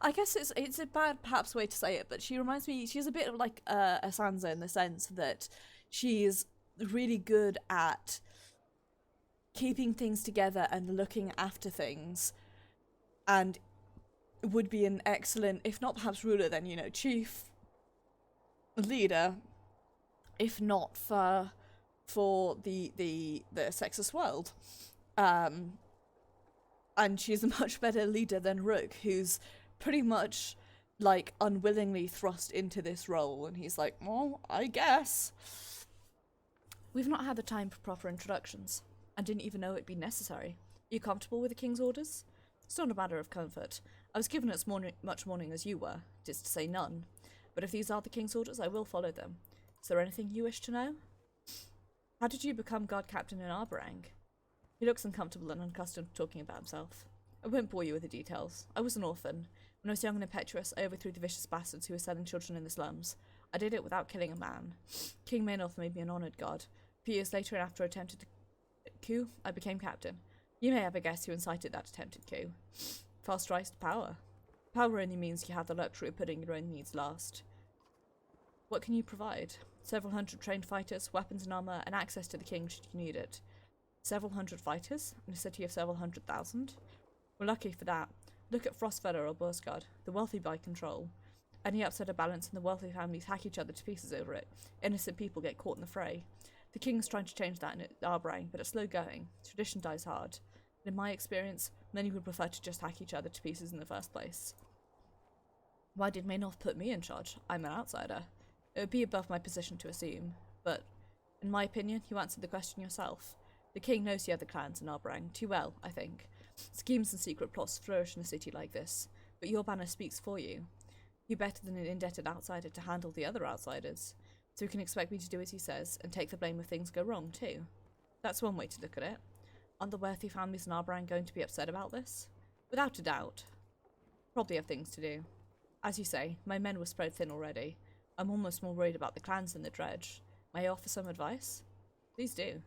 I guess it's a bad perhaps way to say it, but she reminds me, she's a bit of like a Sansa in the sense that she's really good at keeping things together and looking after things, and would be an excellent, if not perhaps ruler, then, you know, chief leader, if not for the sexist world. And she's a much better leader than Rook, who's pretty much like unwillingly thrust into this role, and he's like, well, I guess. We've not had the time for proper introductions, and didn't even know it'd be necessary. Are you comfortable with the King's orders? It's not a matter of comfort. I was given as much warning as you were, it is to say none. But if these are the King's orders, I will follow them. Is there anything you wish to know? How did you become guard captain in Arborang? He looks uncomfortable and unaccustomed to talking about himself. I won't bore you with the details. I was an orphan. When I was young and impetuous, I overthrew the vicious bastards who were selling children in the slums. I did it without killing a man. King Maynolf made me an honoured guard. A few years later, and after I attempted a coup, I became captain. You may have a guess who incited that attempted coup. Fast rise to power. Power only means you have the luxury of putting your own needs last. What can you provide? Several hundred trained fighters, weapons and armour, and access to the king should you need it. Several hundred fighters? In a city of several 100,000? We're lucky for that. Look at Frostfeather or Bursgard. The wealthy buy control. Any upset or balance and the wealthy families hack each other to pieces over it. Innocent people get caught in the fray. The king's trying to change that in Arborang, but it's slow going. Tradition dies hard. And in my experience, many would prefer to just hack each other to pieces in the first place. Why did Maynolf put me in charge? I'm an outsider. It would be above my position to assume, but in my opinion, you answered the question yourself. The king knows the other clans in Arborang too well, I think. Schemes and secret plots flourish in a city like this, but your banner speaks for you. You're better than an indebted outsider to handle the other outsiders, so you can expect me to do as he says and take the blame if things go wrong too. That's one way to look at it. Aren't the wealthy families in Arborang going to be upset about this? Without a doubt. Probably have things to do. As you say, my men were spread thin already. I'm almost more worried about the clans than the dredge. May I offer some advice? Please do.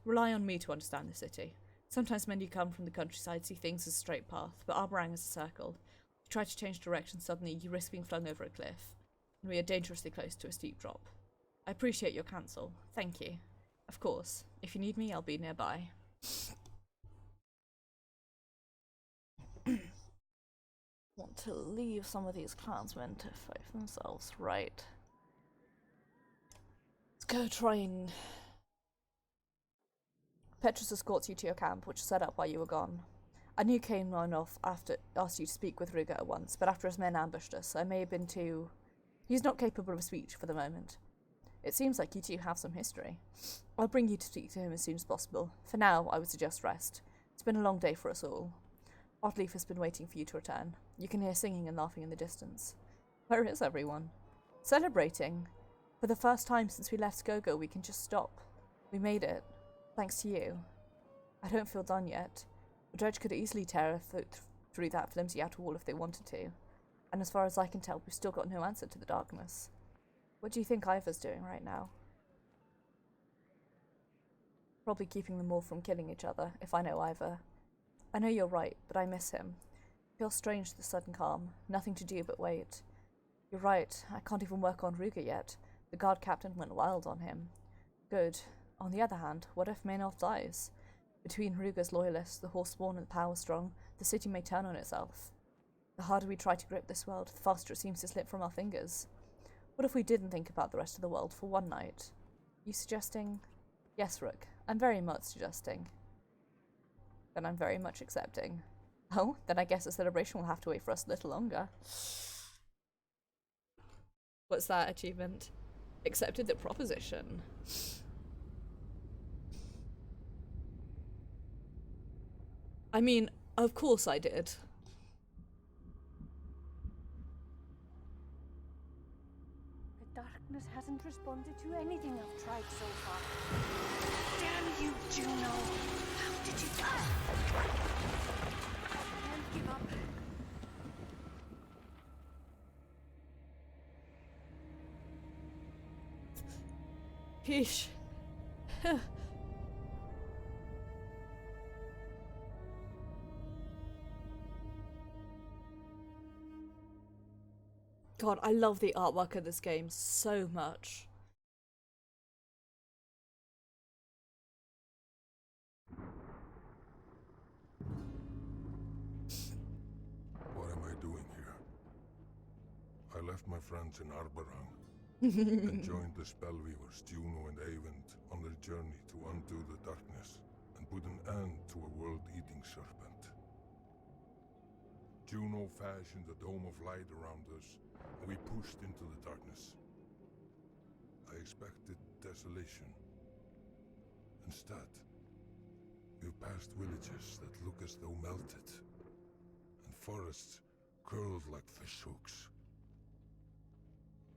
Rely on me to understand the city. Sometimes men who come from the countryside see things as a straight path, but Arborang is a circle. If you try to change direction suddenly, you risk being flung over a cliff. And we are dangerously close to a steep drop. I appreciate your counsel. Thank you. Of course. If you need me, I'll be nearby. Want to leave some of these clansmen to fight for themselves, right? Let's go try and... Petrus escorts you to your camp, which was set up while you were gone. I knew Cain ran off after asked you to speak with Ruger at once, but after his men ambushed us, I may have been too... He's not capable of speech for the moment. It seems like you two have some history. I'll bring you to speak to him as soon as possible. For now, I would suggest rest. It's been a long day for us all. Oddleaf has been waiting for you to return. You can hear singing and laughing in the distance. Where is everyone? Celebrating. For the first time since we left Skogo, we can just stop. We made it. Thanks to you. I don't feel done yet. The dredge could easily tear through that flimsy outer wall if they wanted to. And as far as I can tell, we've still got no answer to the darkness. What do you think Ivor's doing right now? Probably keeping them all from killing each other, if I know Ivor. I know you're right, but I miss him. It feels strange, the sudden calm. Nothing to do but wait. You're right, I can't even work on Ruger yet. The guard captain went wild on him. Good. On the other hand, what if Maynolf dies? Between Ruger's loyalists, the Horseborn and the Power Strong, the city may turn on itself. The harder we try to grip this world, the faster it seems to slip from our fingers. What if we didn't think about the rest of the world for one night? You suggesting? Yes, Rook. I'm very much suggesting. Then I'm very much accepting. Oh, then I guess the celebration will have to wait for us a little longer. What's that achievement? Accepted the proposition. I mean, of course I did. The darkness hasn't responded to anything I've tried so far. Damn you, Juno! How did you... Can't give up. Yeesh. God, I love the artwork of this game so much. What am I doing here? I left my friends in Arbarang and joined the Spellweavers, Juno and Avent, on their journey to undo the darkness and put an end to a world-eating serpent. Juno fashioned a dome of light around us, and we pushed into the darkness. I expected desolation. Instead, we've passed villages that look as though melted, and forests curled like fishhooks.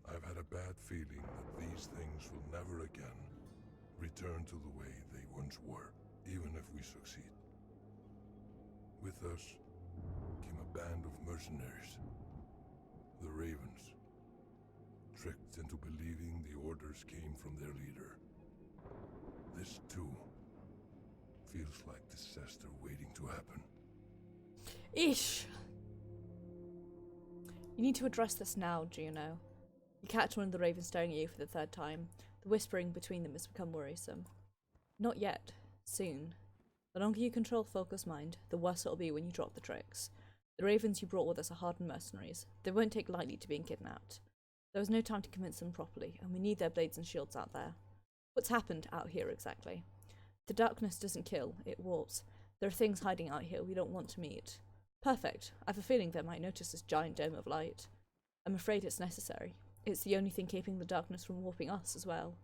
I've had a bad feeling that these things will never again return to the way they once were, even if we succeed. With us came a band of mercenaries, the Ravens, tricked into believing the orders came from their leader. This, too, feels like disaster waiting to happen. Ish. You need to address this now, Juno. You catch one of the ravens staring at you for the third time. The whispering between them has become worrisome. Not yet. Soon. The longer you control Focus Mind, the worse it'll be when you drop the tricks. The ravens you brought with us are hardened mercenaries. They won't take lightly to being kidnapped. There was no time to convince them properly, and we need their blades and shields out there. What's happened out here exactly? The darkness doesn't kill, it warps. There are things hiding out here we don't want to meet. Perfect. I have a feeling they might notice this giant dome of light. I'm afraid it's necessary. It's the only thing keeping the darkness from warping us as well.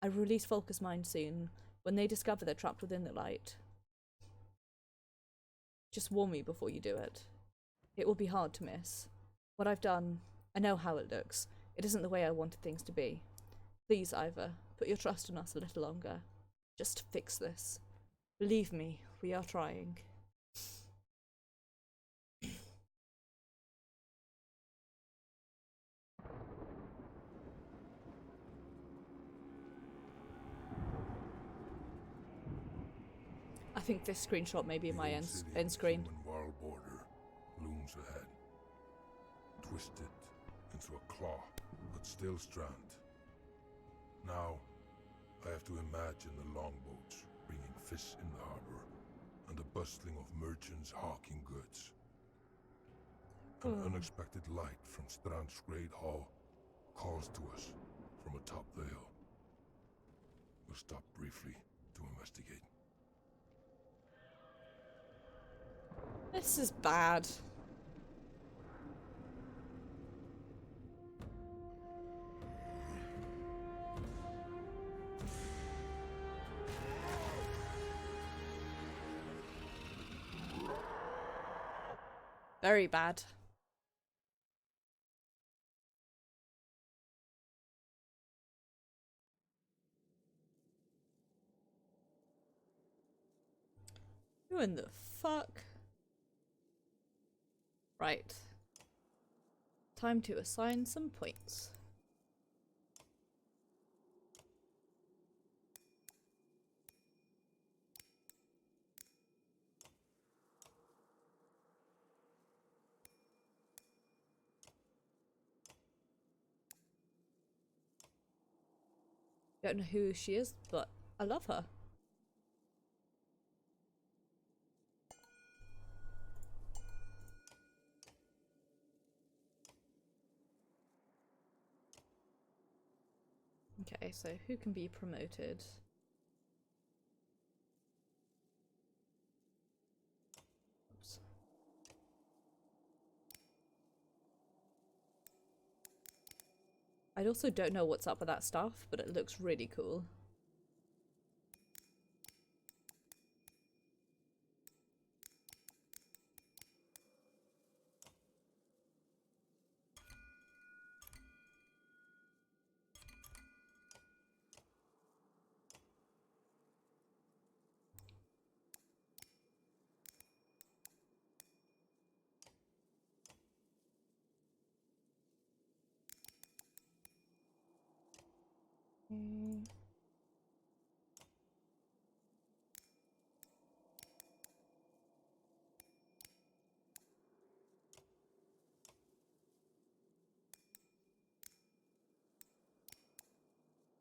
I will release Focus Mind soon, when they discover they're trapped within the light. Just warn me before you do it. It will be hard to miss. What I've done, I know how it looks. It isn't the way I wanted things to be. Please, Ivor, put your trust in us a little longer. Just fix this. Believe me, we are trying. I think this screenshot may be my end screen. The wall border looms ahead, twisted into a claw, but still strand. Now, I have to imagine the longboats bringing fish in the harbor, and the bustling of merchants hawking goods. An unexpected light from Strand's Great Hall calls to us from atop the hill. We'll stop briefly to investigate. This is bad. Very bad. Who in the fuck? Right. Time to assign some points. Don't know who she is, but I love her. Okay, so who can be promoted? Oops. I also don't know what's up with that stuff, but it looks really cool.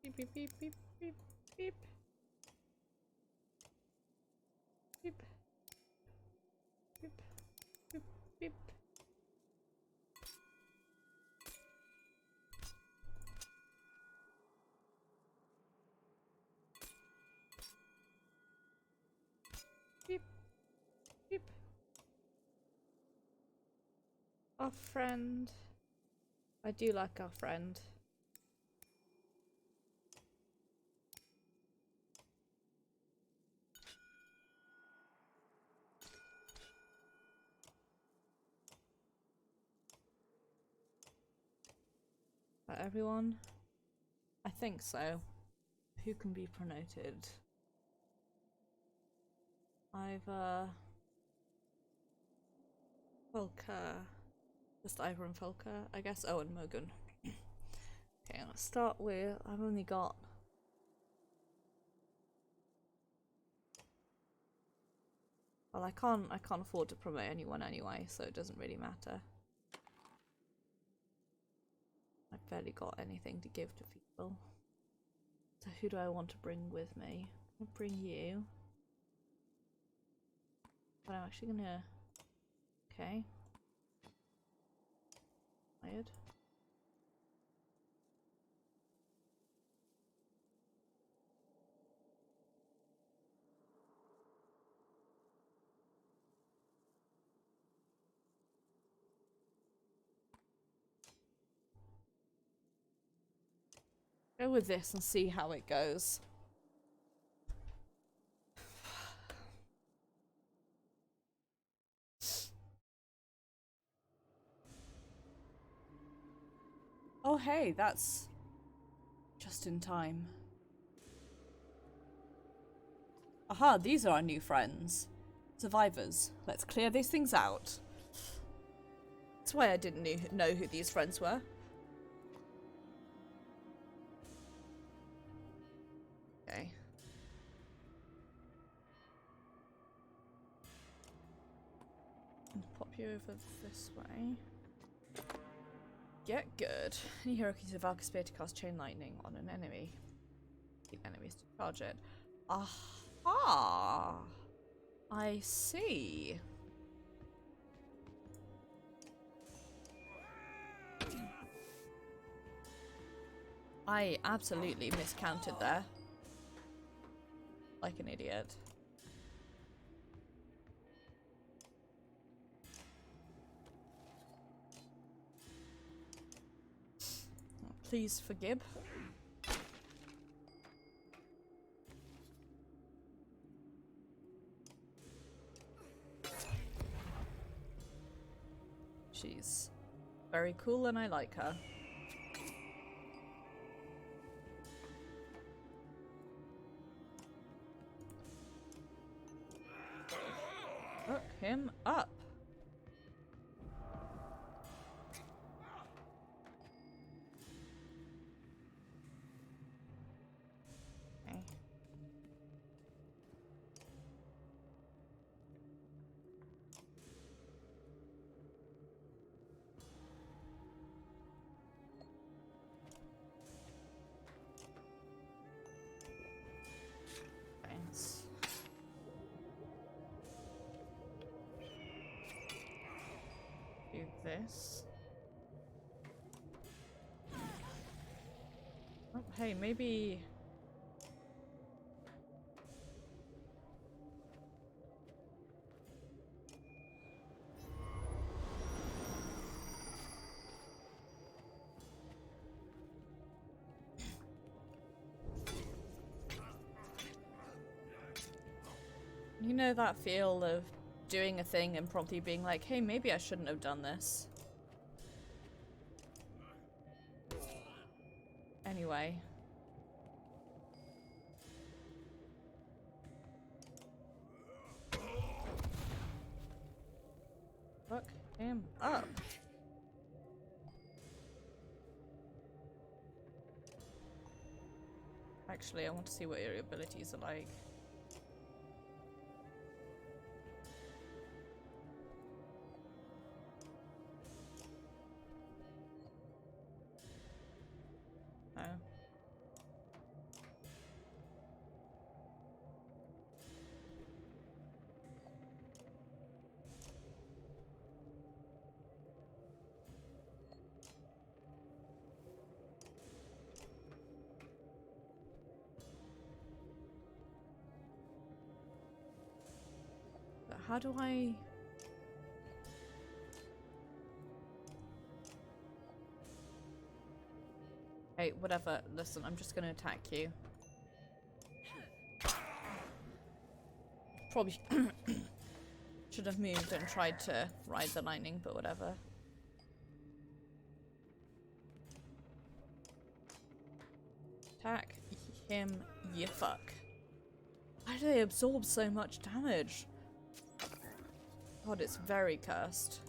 Beep beep beep beep beep beep. Beep. Beep. Beep. Beep. Beep. Beep. Our friend. I do like our friend. Everyone? I think so. Who can be promoted? Ivor, Volker, just Ivor and Volker, I guess. Oh, and Mogan. Okay, let's start with. I've only got. Well, I can't afford to promote anyone anyway, so it doesn't really matter. I've barely got anything to give to people. So who do I want to bring with me? I'll bring you. But I'm actually gonna. Okay. Tired. Go with this and see how it goes. Oh hey, that's just in time. Aha, these are our new friends. Survivors. Let's clear these things out. That's why I didn't know who these friends were. Okay. Pop you over this way. Get good. Any hero can use a Valkyrie spear to cast chain lightning on an enemy. Keep enemies to charge it. Aha! I see. I absolutely miscounted there. Like an idiot. Please forgive. She's very cool and I like her. Hook him up. Okay. Thanks. Do this. Oh, hey, maybe. You know that feel of doing a thing and promptly being like, hey, maybe I shouldn't have done this. Anyway. Fuck him up. Actually, I want to see what your abilities are like. Oh. How do I... Hey, whatever. Listen, I'm just gonna attack you. Probably should have moved and tried to ride the lightning, but whatever. Attack him, you fuck. Why do they absorb so much damage? God, it's very cursed.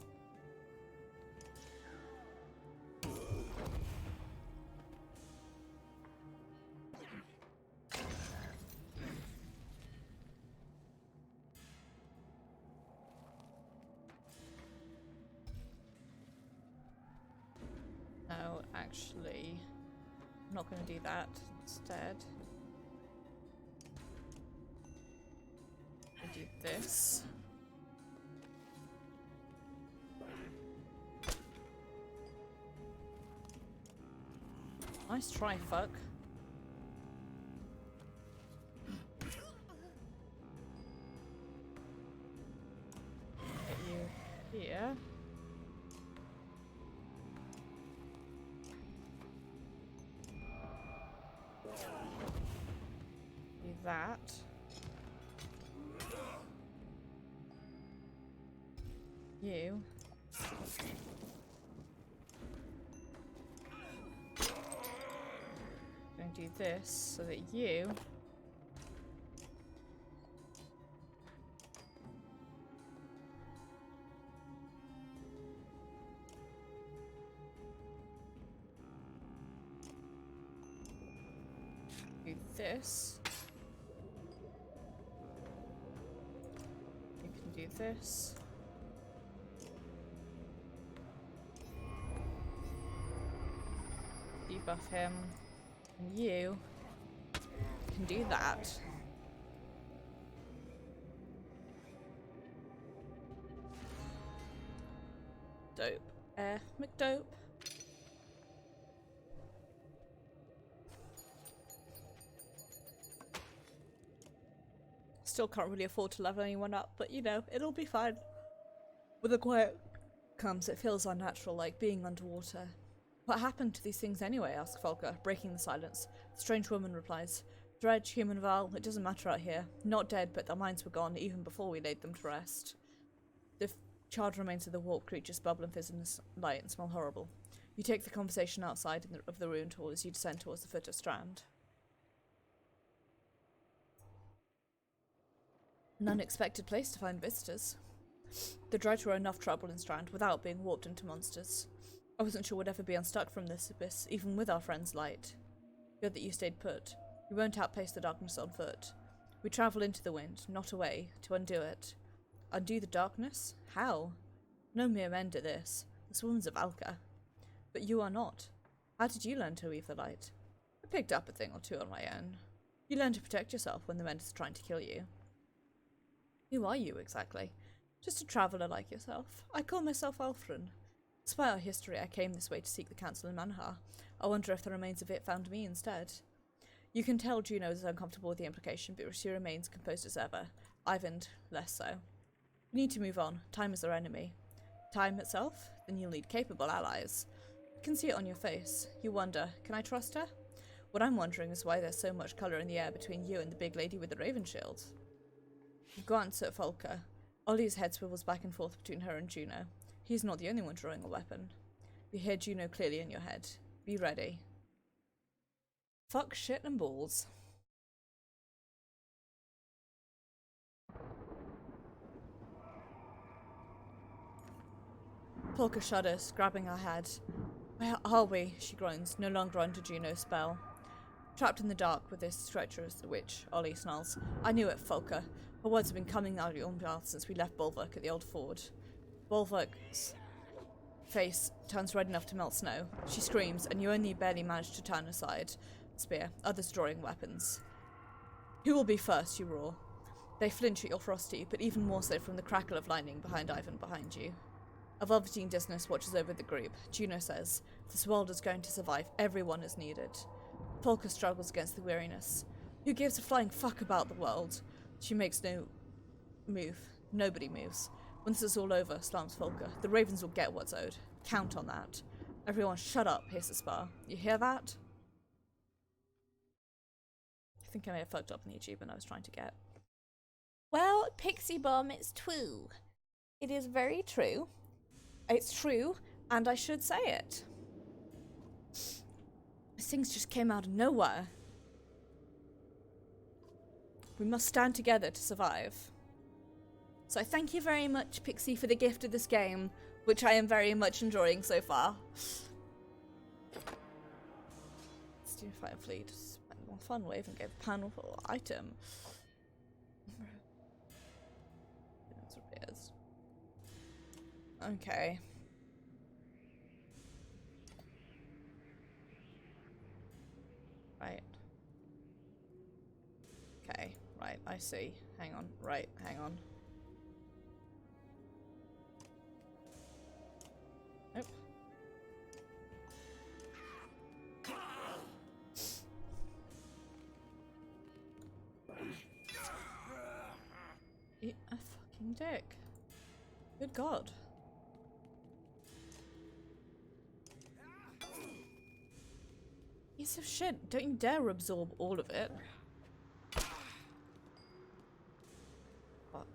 No, actually, I'm not going to do that. Instead, I do this. Nice try, fuck. Get you here. Do that. You. Going to do this so that you do this. You can do this. Debuff him. And you can do that. Dope. McDope. Still can't really afford to level anyone up, but you know, it'll be fine. With the quiet comes, it feels unnatural, like being underwater. What happened to these things anyway? Asks Volker, breaking the silence. The strange woman replies, Dredge, human Val, it doesn't matter out here. Not dead, but their minds were gone even before we laid them to rest. The charred remains of the warped creatures bubble and fizz in the light and smell horrible. You take the conversation outside of the ruined hall as you descend towards the foot of Strand. An unexpected place to find visitors. The Dredge were enough trouble in Strand without being warped into monsters. I wasn't sure we'd ever be unstuck from this abyss, even with our friend's light. Good that you stayed put. You won't outpace the darkness on foot. We travel into the wind, not away, to undo it. Undo the darkness? How? No mere men do this. This woman's a Valka. But you are not. How did you learn to weave the light? I picked up a thing or two on my own. You learn to protect yourself when the Mentor's trying to kill you. Who are you, exactly? Just a traveller like yourself. I call myself Alfred. Despite our history, I came this way to seek the council in Manhar. I wonder if the remains of it found me instead. You can tell Juno is uncomfortable with the implication, but she remains composed as ever. Ivan, less so. We need to move on. Time is our enemy. Time itself? Then you'll need capable allies. You can see it on your face. You wonder, can I trust her? What I'm wondering is why there's so much colour in the air between you and the big lady with the raven shield. You glance at Volker. Ollie's head swivels back and forth between her and Juno. He's not the only one drawing a weapon. You hear Juno clearly in your head. Be ready. Fuck, shit, and balls. Polka shudders, grabbing her head. Where are we? She groans, no longer under Juno's spell. Trapped in the dark with this treacherous witch, Ollie snarls. I knew it, Folker. Her words have been coming out of your mouth since we left Bulwark at the old ford. Bulwark's face turns red enough to melt snow. She screams, and you only barely manage to turn aside. Spear, others drawing weapons. Who will be first, you roar. They flinch at your ferocity, but even more so from the crackle of lightning behind Ivan behind you. A velveteen distance watches over the group. Juno says, if this world is going to survive, everyone is needed. Polka struggles against the weariness. Who gives a flying fuck about the world? She makes no move. Nobody moves. Once it's all over, slams Volker. The Ravens will get what's owed. Count on that. Everyone shut up, hisses Spar. You hear that? I think I may have fucked up in the achievement I was trying to get. Well, Pixie Bomb, it's true. It is very true. It's true, and I should say it. Things just came out of nowhere. We must stand together to survive. So thank you very much, Pixie, for the gift of this game, which I am very much enjoying so far. Student Fighter Fleet. More fun wave and get the powerful item. Okay. Right. Okay, right, I see. Hang on, right, hang on. Nope. Eat a fucking dick. Good God. Piece of shit. Don't you dare absorb all of it. Fuck.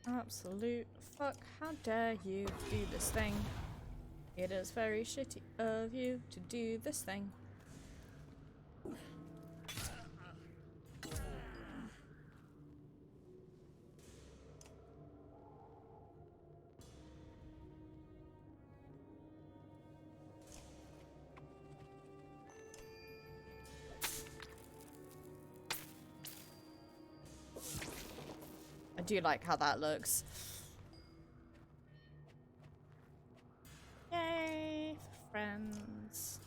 Absolute fuck. How dare you do this thing? It is very shitty of you to do this thing. I do like how that looks. Yay, friends.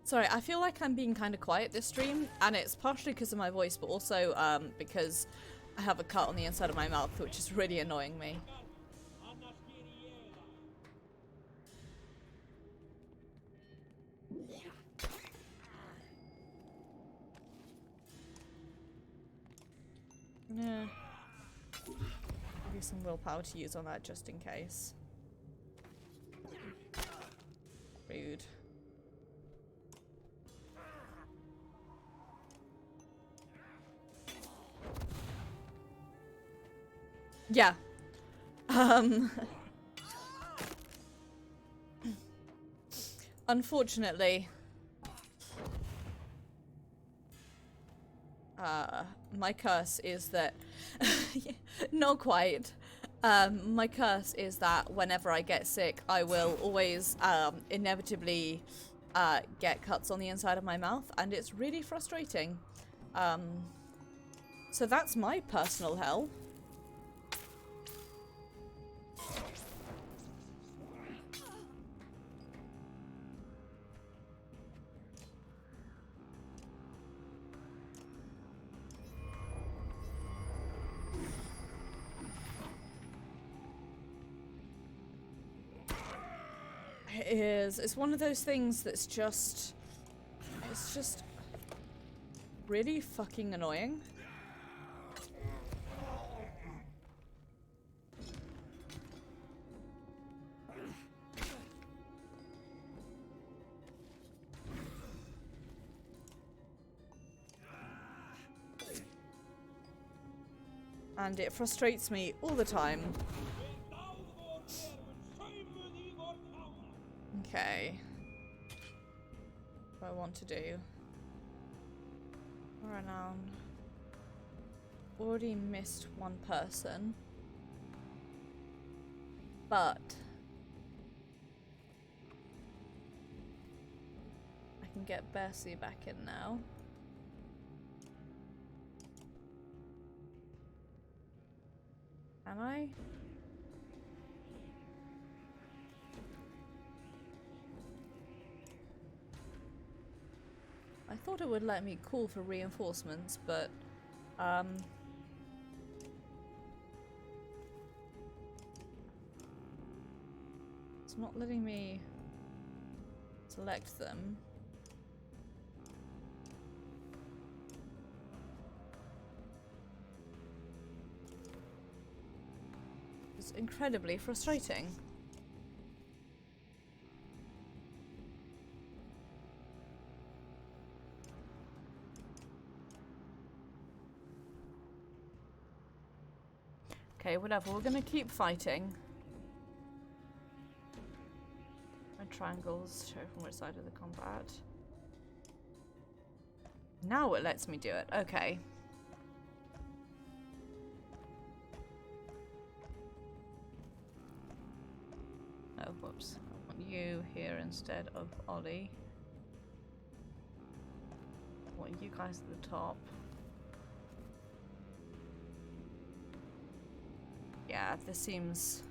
Sorry, I feel like I'm being kind of quiet this stream, and it's partially because of my voice, but also because I have a cut on the inside of my mouth, which is really annoying me. Yeah. Maybe some willpower to use on that just in case. Rude. Yeah. Unfortunately, my curse is that not quite. My curse is that whenever I get sick, I will always inevitably get cuts on the inside of my mouth, and it's really frustrating. So that's my personal hell. It's one of those things that's just, it's just really fucking annoying. And it frustrates me all the time. Okay. What do I want to do? Renown. Already missed one person. But I can get Bessie back in now. Can I? I thought it would let me call for reinforcements, but it's not letting me select them. It's incredibly frustrating. Okay, whatever, we're gonna keep fighting. My triangles show from which side of the combat. Now it lets me do it, okay. Oh, whoops. I want you here instead of Ollie. I want you guys at the top. Yeah, this seems...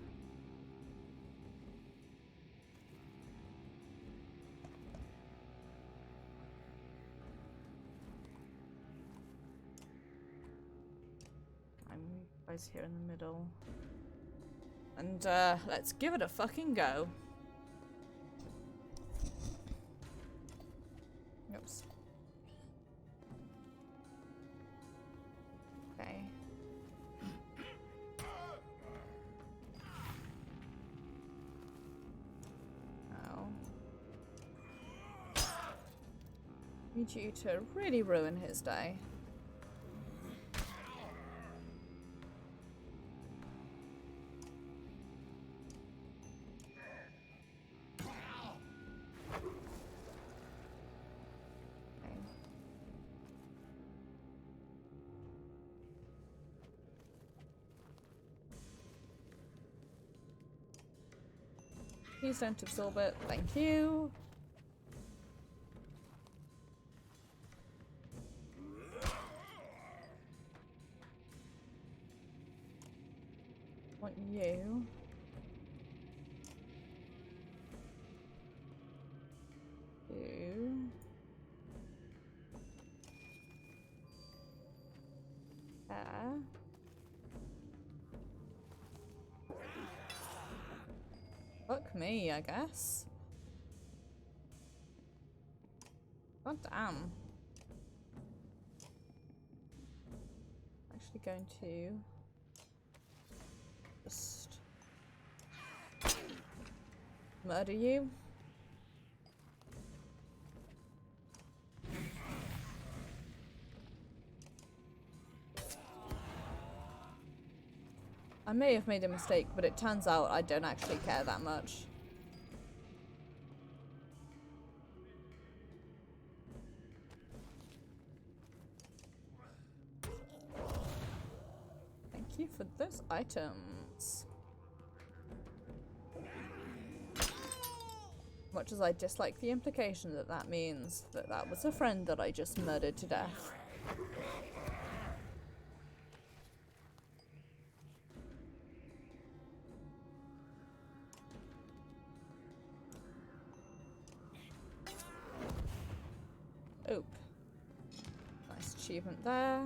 I'm guys here in the middle. And let's give it a fucking go. Oops. Okay. Need you to really ruin his day. Okay. Please don't absorb it. Thank you. Want you to fuck me, I guess. God damn. Actually going to just murder you. I may have made a mistake, but it turns out I don't actually care that much. Thank you for those items. Much as I dislike the implication that that means that that was a friend that I just murdered to death. Oop. Nice achievement there.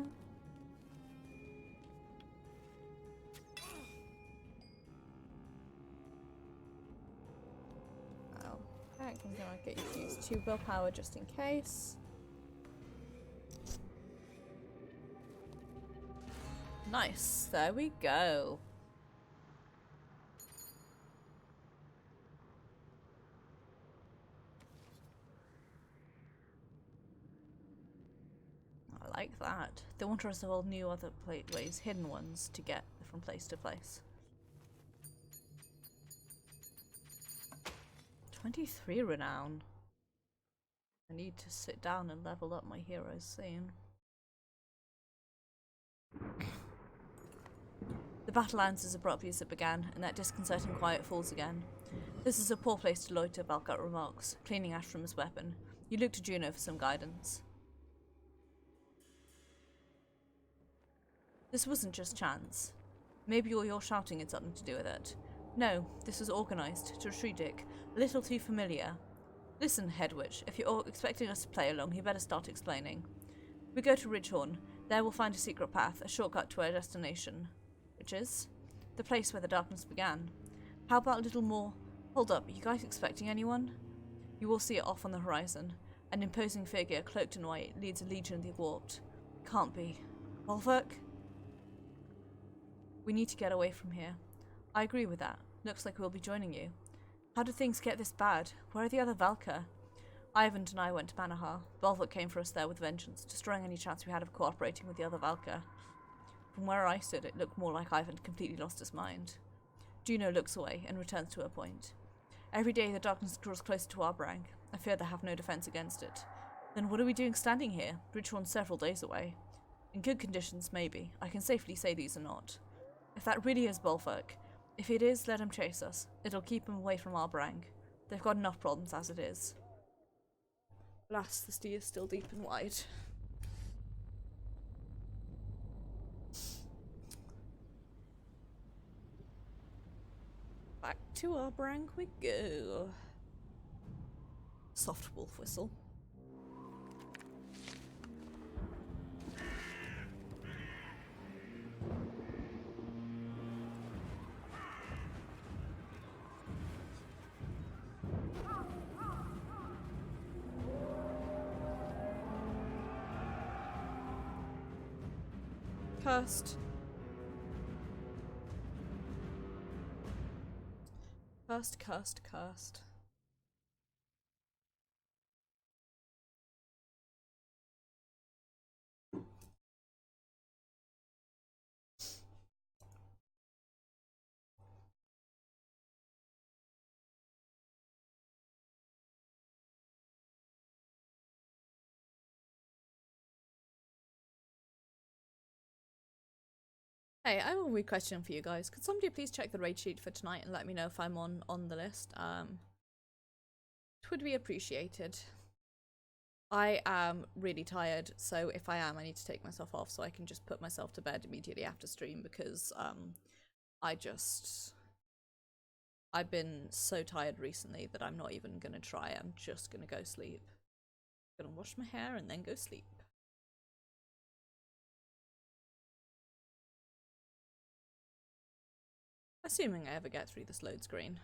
I'm gonna get you to use 2 willpower just in case. Nice, there we go. I like that. They want us to hold new other ways, hidden ones, to get from place to place. 23 renown. I need to sit down and level up my heroes soon. The battle ends as abruptly as it began, and that disconcerting quiet falls again. This is a poor place to loiter, Balcut remarks, cleaning ash from his weapon. You look to Juno for some guidance. This wasn't just chance. Maybe all your shouting had something to do with it. No, this was organised, strategic, a little too familiar. Listen, Head Witch, if you're expecting us to play along, you better start explaining. We go to Ridgehorn. There we'll find a secret path, a shortcut to our destination. Which is? The place where the darkness began. How about a little more? Hold up, are you guys expecting anyone? You will see it off on the horizon. An imposing figure, cloaked in white, leads a legion of the warped. Can't be. Volverk? We need to get away from here. I agree with that. Looks like we'll be joining you. How did things get this bad? Where are the other Valka? Ivan and I went to Manahar. Volverk came for us there with vengeance, destroying any chance we had of cooperating with the other Valka. From where I stood, it looked more like Ivan completely lost his mind. Juno looks away and returns to her point. Every day the darkness draws closer to Arbrang. I fear they have no defense against it. Then what are we doing standing here? Bridgehorn's several days away. In good conditions, maybe. I can safely say these are not. If that really is Volverk, if it is, let him chase us. It'll keep him away from Arbrang. They've got enough problems as it is. Alas, the sea is still deep and wide. Back to Arbrang we go. Soft wolf whistle. Cursed. Cursed. Hey, I have a weird question for you guys. Could somebody please check the raid sheet for tonight and let me know if I'm on the list? It would be appreciated. I am really tired, so if I am, I need to take myself off so I can just put myself to bed immediately after stream because I've been so tired recently that I'm not even gonna try. I'm just gonna go sleep. I'm gonna wash my hair and then go sleep. Assuming I ever get through this load screen.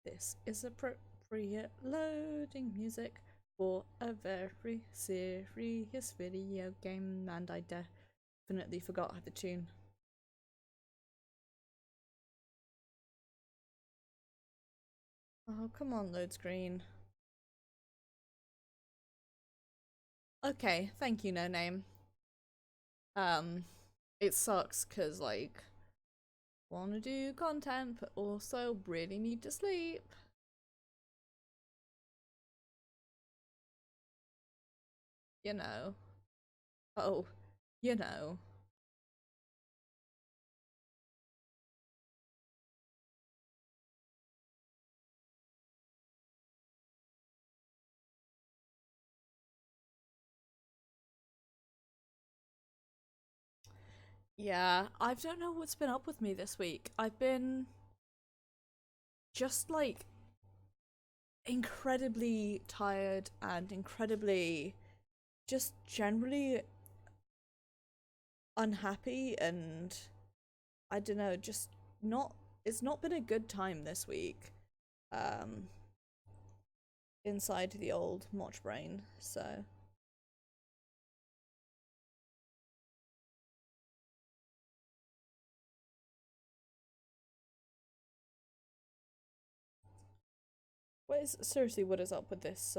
This is appropriate loading music for a very serious video game, and I definitely forgot the tune. Oh, come on, load screen. Okay, thank you, No Name. It sucks because, like, want to do content, but also really need to sleep. You know. Oh, you know. Yeah, I don't know what's been up with me this week. I've been just like incredibly tired and incredibly just generally unhappy, and I don't know, just not, it's not been a good time this week inside the old Motch brain, so seriously, what is up with this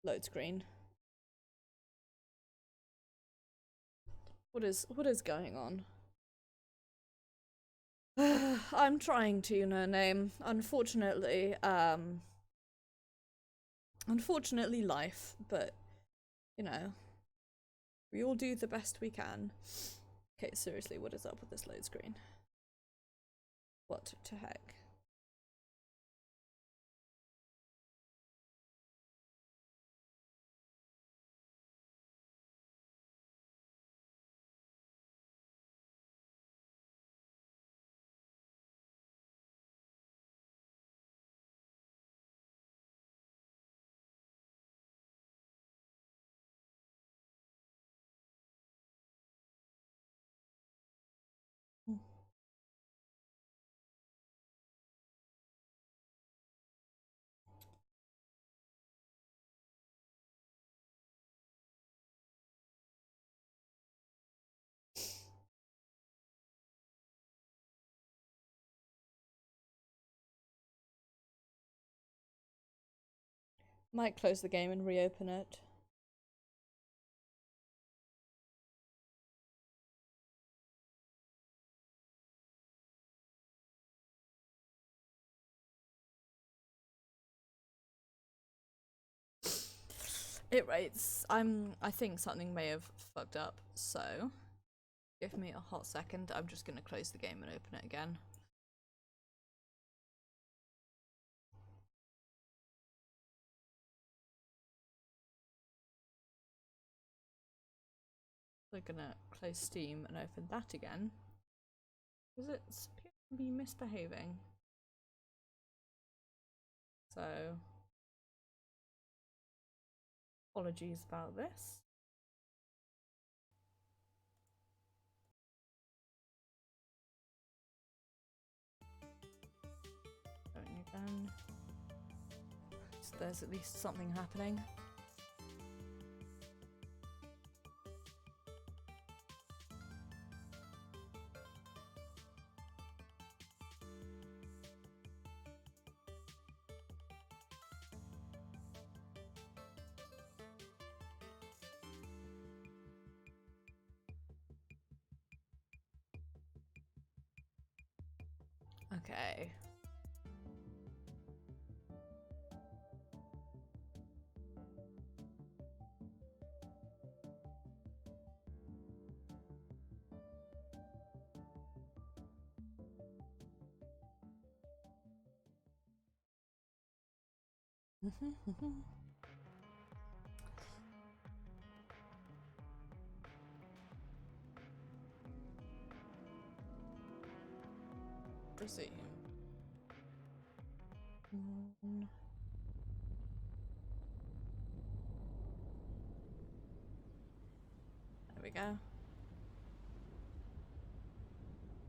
load screen? What is going on? I'm trying to, No Name. Unfortunately, Unfortunately, life, but, you know, we all do the best we can. Okay, seriously, what is up with this load screen? What to heck? Might close the game and reopen it. It rates. I think something may have fucked up, so give me a hot second. I'm just gonna close the game and open it again. We're gonna close Steam and open that again. Does it appear to be misbehaving? So apologies about this. Going again. So there's at least something happening. Okay. Resume. There we go.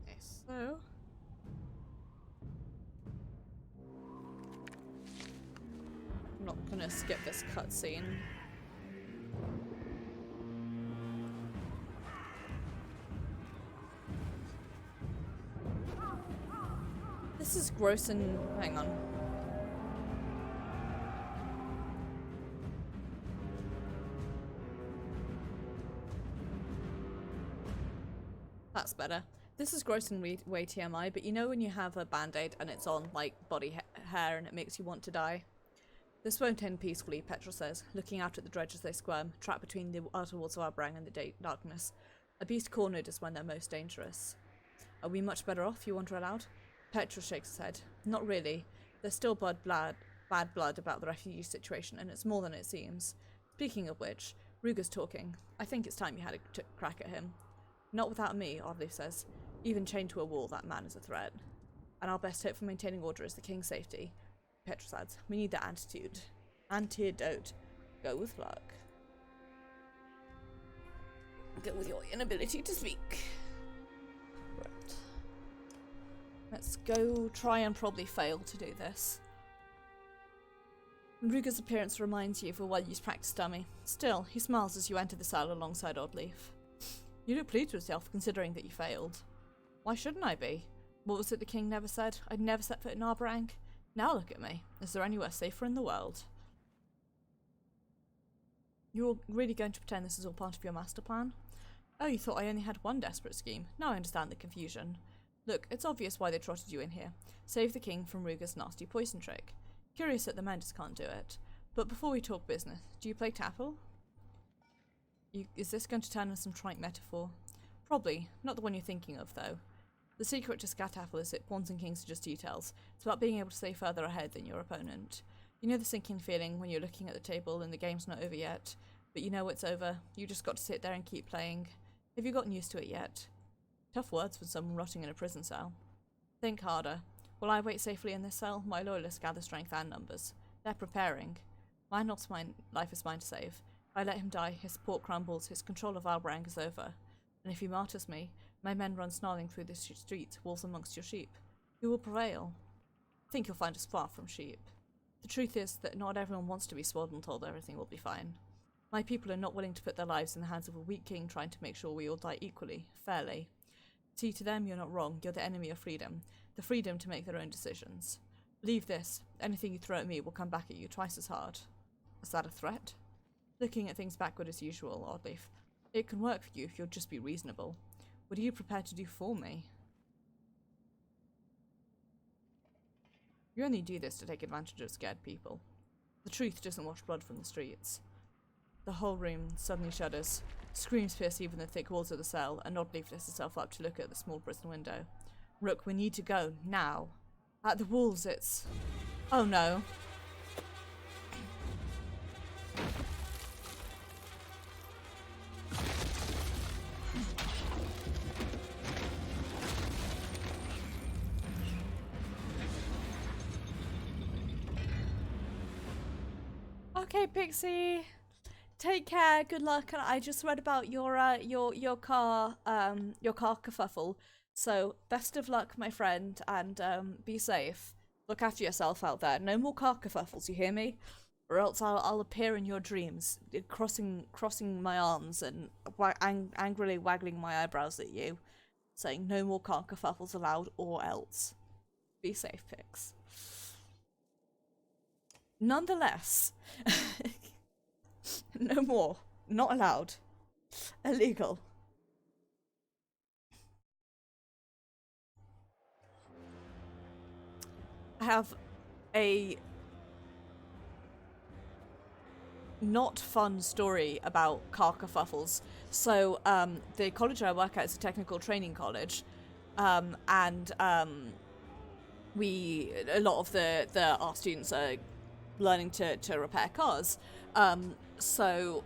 Okay, so I'm not gonna skip this cutscene. This is gross and hang on. That's better. This is gross and way TMI, but you know when you have a band-aid and it's on like body hair and it makes you want to die? This won't end peacefully, Petra says, looking out at the dredge as they squirm, trapped between the outer walls of Arbrang and the darkness. A beast cornered is when they're most dangerous. Are we much better off, you wonder aloud? Petra shakes his head. Not really. There's still bad blood about the refugee situation, and it's more than it seems. Speaking of which, Ruger's talking. I think it's time you had a crack at him. Not without me, Ardleaf says. Even chained to a wall, that man is a threat. And our best hope for maintaining order is the king's safety. Petra adds, we need that antidote. Go with luck. Go with your inability to speak. Right. Let's go try and probably fail to do this. Ruger's appearance reminds you of a well-used practice dummy. Still, he smiles as you enter the cell alongside Oddleif. You look pleased with yourself, considering that you failed. Why shouldn't I be? What was it the king never said? I'd never set foot in Arbrang. Now look at me. Is there anywhere safer in the world? You're really going to pretend this is all part of your master plan? Oh, you thought I only had one desperate scheme. Now I understand the confusion. Look, it's obvious why they trotted you in here. Save the king from Ruger's nasty poison trick. Curious that the Mendes can't do it. But before we talk business, do you play Taffel? Is this going to turn into some trite metaphor? Probably. Not the one you're thinking of, though. The secret to Scataffle is that pawns and kings are just details. It's about being able to stay further ahead than your opponent. You know the sinking feeling when you're looking at the table and the game's not over yet, but you know it's over. You just got to sit there and keep playing. Have you gotten used to it yet? Tough words for someone rotting in a prison cell. Think harder. While I wait safely in this cell, my loyalists gather strength and numbers. They're preparing. Life is mine to save. If I let him die, his support crumbles, his control of Albrang is over. And if he martyrs me, my men run snarling through the streets, wolves amongst your sheep. Who will prevail? I think you'll find us far from sheep. The truth is that not everyone wants to be swaddled and told everything will be fine. My people are not willing to put their lives in the hands of a weak king trying to make sure we all die equally, fairly. See, to them you're not wrong, you're the enemy of freedom. The freedom to make their own decisions. Believe this, anything you throw at me will come back at you twice as hard. Is that a threat? Looking at things backward as usual, Oddleaf. It can work for you if you'll just be reasonable. What are you prepared to do for me? You only do this to take advantage of scared people. The truth doesn't wash blood from the streets. The whole room suddenly shudders. Screams pierce even the thick walls of the cell, and Oddleaf lifts herself up to look at the small prison window. Rook, we need to go, now. At the walls, it's... Oh no. Okay, Pixie. Take care. Good luck. I just read about your car kerfuffle. So best of luck, my friend, and be safe. Look after yourself out there. No more car kerfuffles. You hear me? Or else I'll appear in your dreams, crossing my arms and angrily waggling my eyebrows at you, saying no more car kerfuffles allowed, or else. Be safe, Pix. Nonetheless, no more. Not allowed. Illegal. I have a not fun story about car kerfuffles. So, the college I work at is a technical training college, and a lot of our students are learning to repair cars. So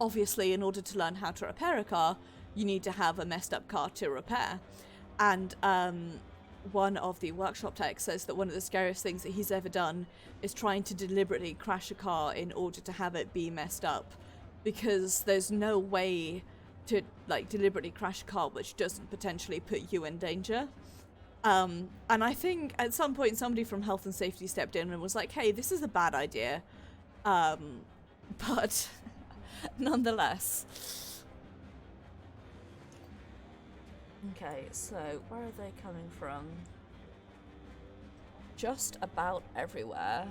obviously in order to learn how to repair a car, you need to have a messed up car to repair. And one of the workshop techs says that one of the scariest things that he's ever done is trying to deliberately crash a car in order to have it be messed up, because there's no way to like deliberately crash a car which doesn't potentially put you in danger. And I think at some point somebody from health and safety stepped in and was like, hey, this is a bad idea. But nonetheless. Okay, so where are they coming from? Just about everywhere.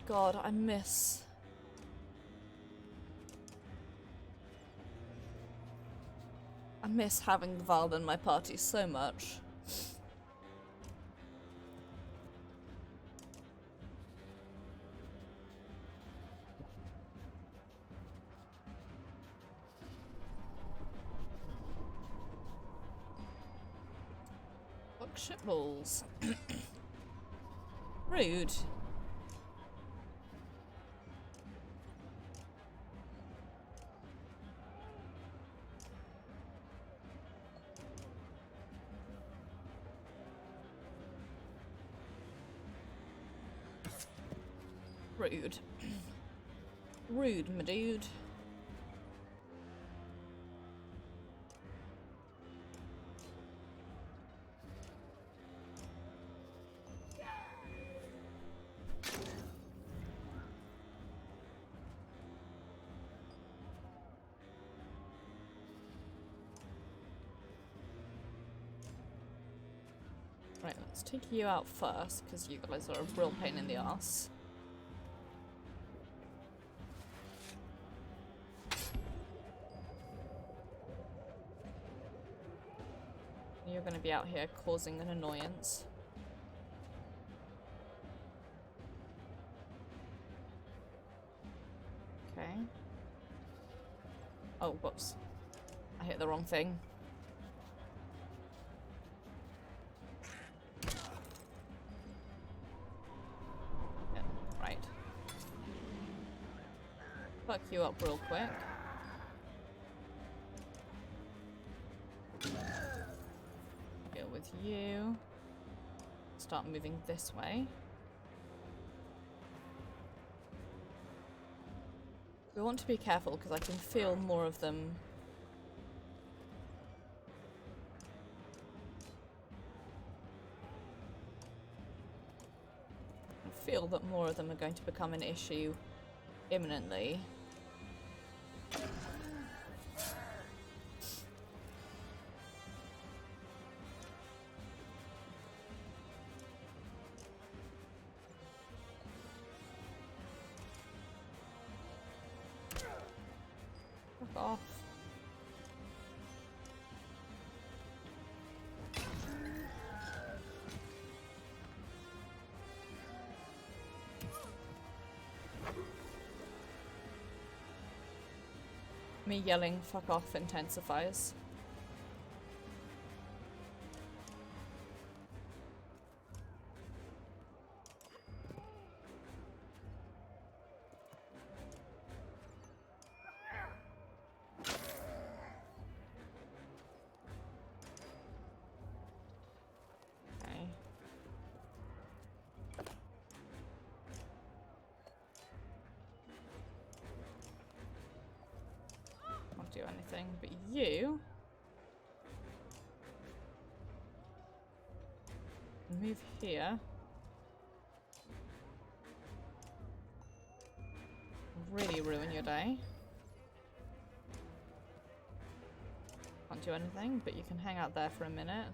God, I miss having Val in my party so much. Fuck shitballs. Rude. Rude. Rude, my dude. Right, let's take you out first, because you guys are a real pain in the ass. You're going to be out here causing an annoyance. Okay. Oh, whoops. I hit the wrong thing. Yeah, right. Fuck you up real quick. Deal with you. Start moving this way. We want to be careful because I can feel more of them. I feel that more of them are going to become an issue imminently. Fuck off. Me yelling fuck off intensifies. Okay. Can't do anything, but you move here. Really ruin your day. Can't do anything, but you can hang out there for a minute.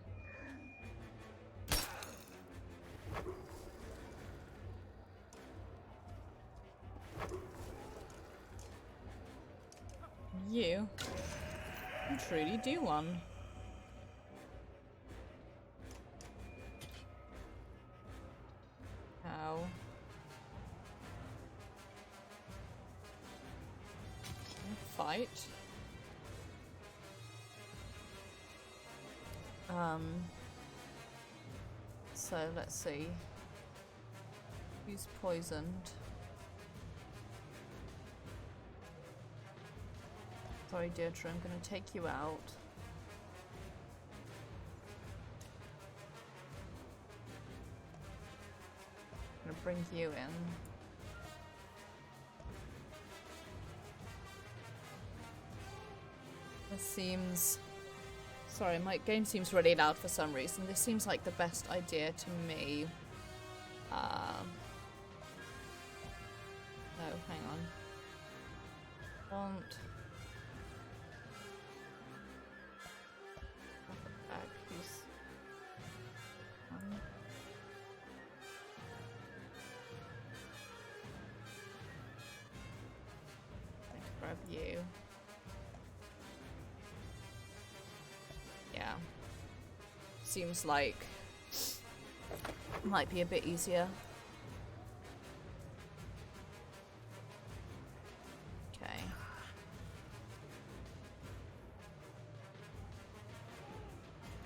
You truly do one. How? Fight. So let's see. Who's poisoned? Sorry, Deirdre, I'm gonna take you out. I'm gonna bring you in. This seems... Sorry, my game seems really loud for some reason. This seems like the best idea to me. No, hang on. Want... back, please. Going to grab you. Yeah. Seems like might be a bit easier. Okay.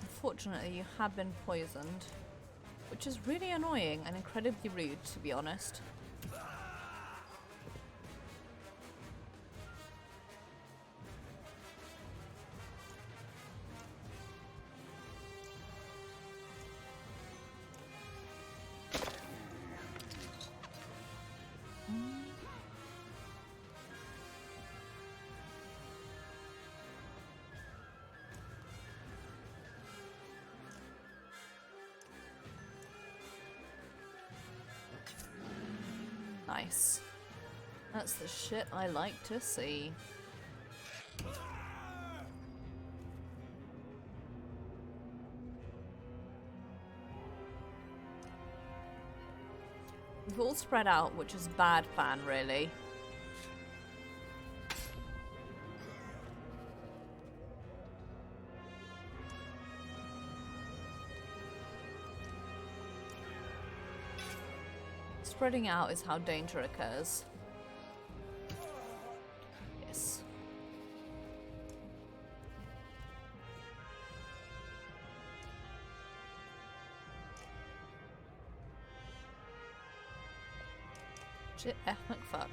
Unfortunately, you have been poisoned, which is really annoying and incredibly rude, to be honest. Nice. That's the shit I like to see. We've all spread out, which is bad plan, really. Spreading out is how danger occurs. Yes. Shit, F McFuck.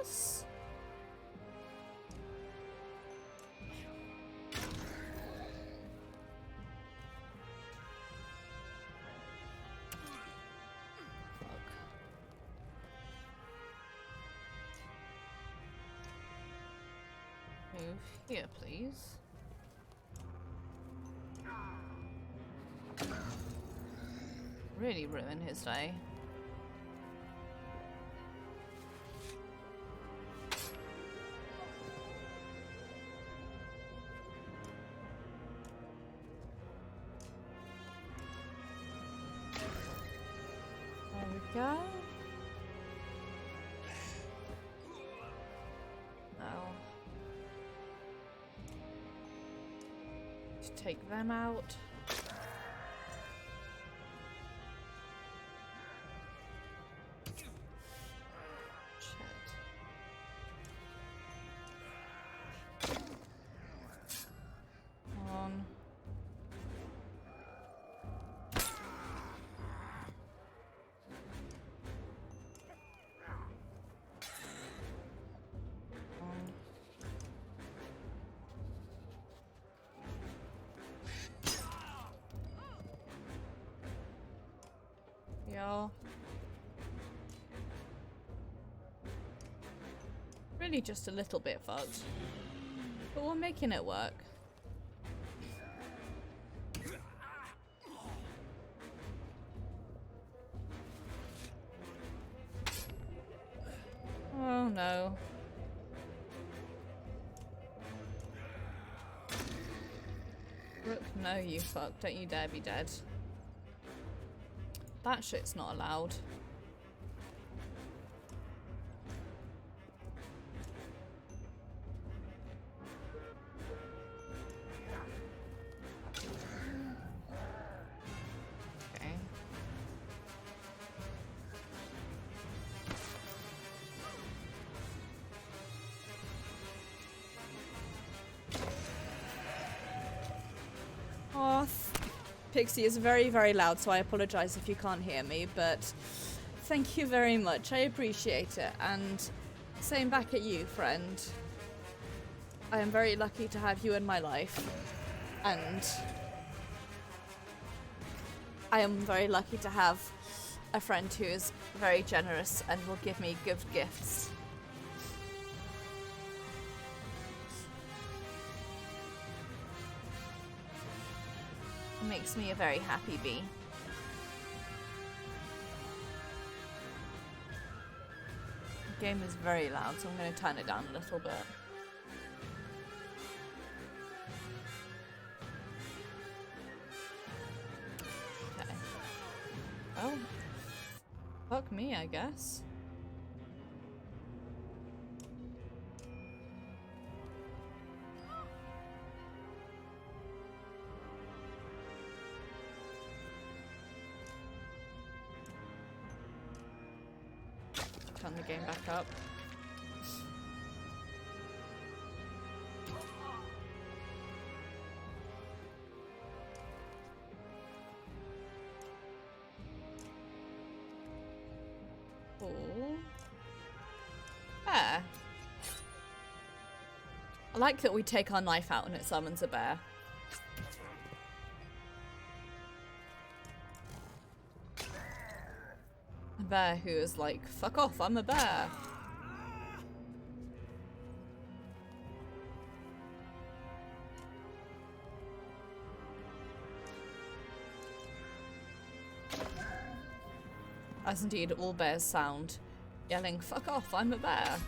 Nice. Move here, please. Really ruin his day. There we go. Now, to take them out. On. Y'all. Really just a little bit fucked. But we're making it work. Oh no. Brooke, no you fuck. Don't you dare be dead. That shit's not allowed. Okay. Oh, Pixie is very, very loud, so I apologize if you can't hear me, but thank you very much. I appreciate it. And same back at you, friend. I am very lucky to have you in my life. And I am very lucky to have a friend who is very generous and will give me good gifts. Makes me a very happy bee. The game is very loud, so I'm going to turn it down a little bit. Okay. Well, fuck me, I guess. Turn the game back up. Cool. Bear. I like that we take our knife out and it summons a bear. A bear who is like, fuck off, I'm a bear. As indeed all bears sound yelling, "Fuck off, I'm a bear."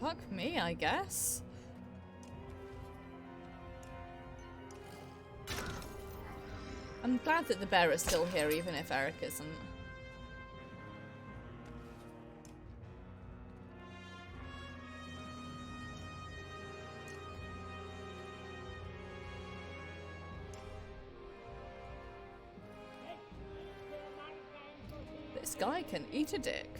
Fuck me, I guess. I'm glad that the bear is still here, even if Eric isn't. This guy can eat a dick.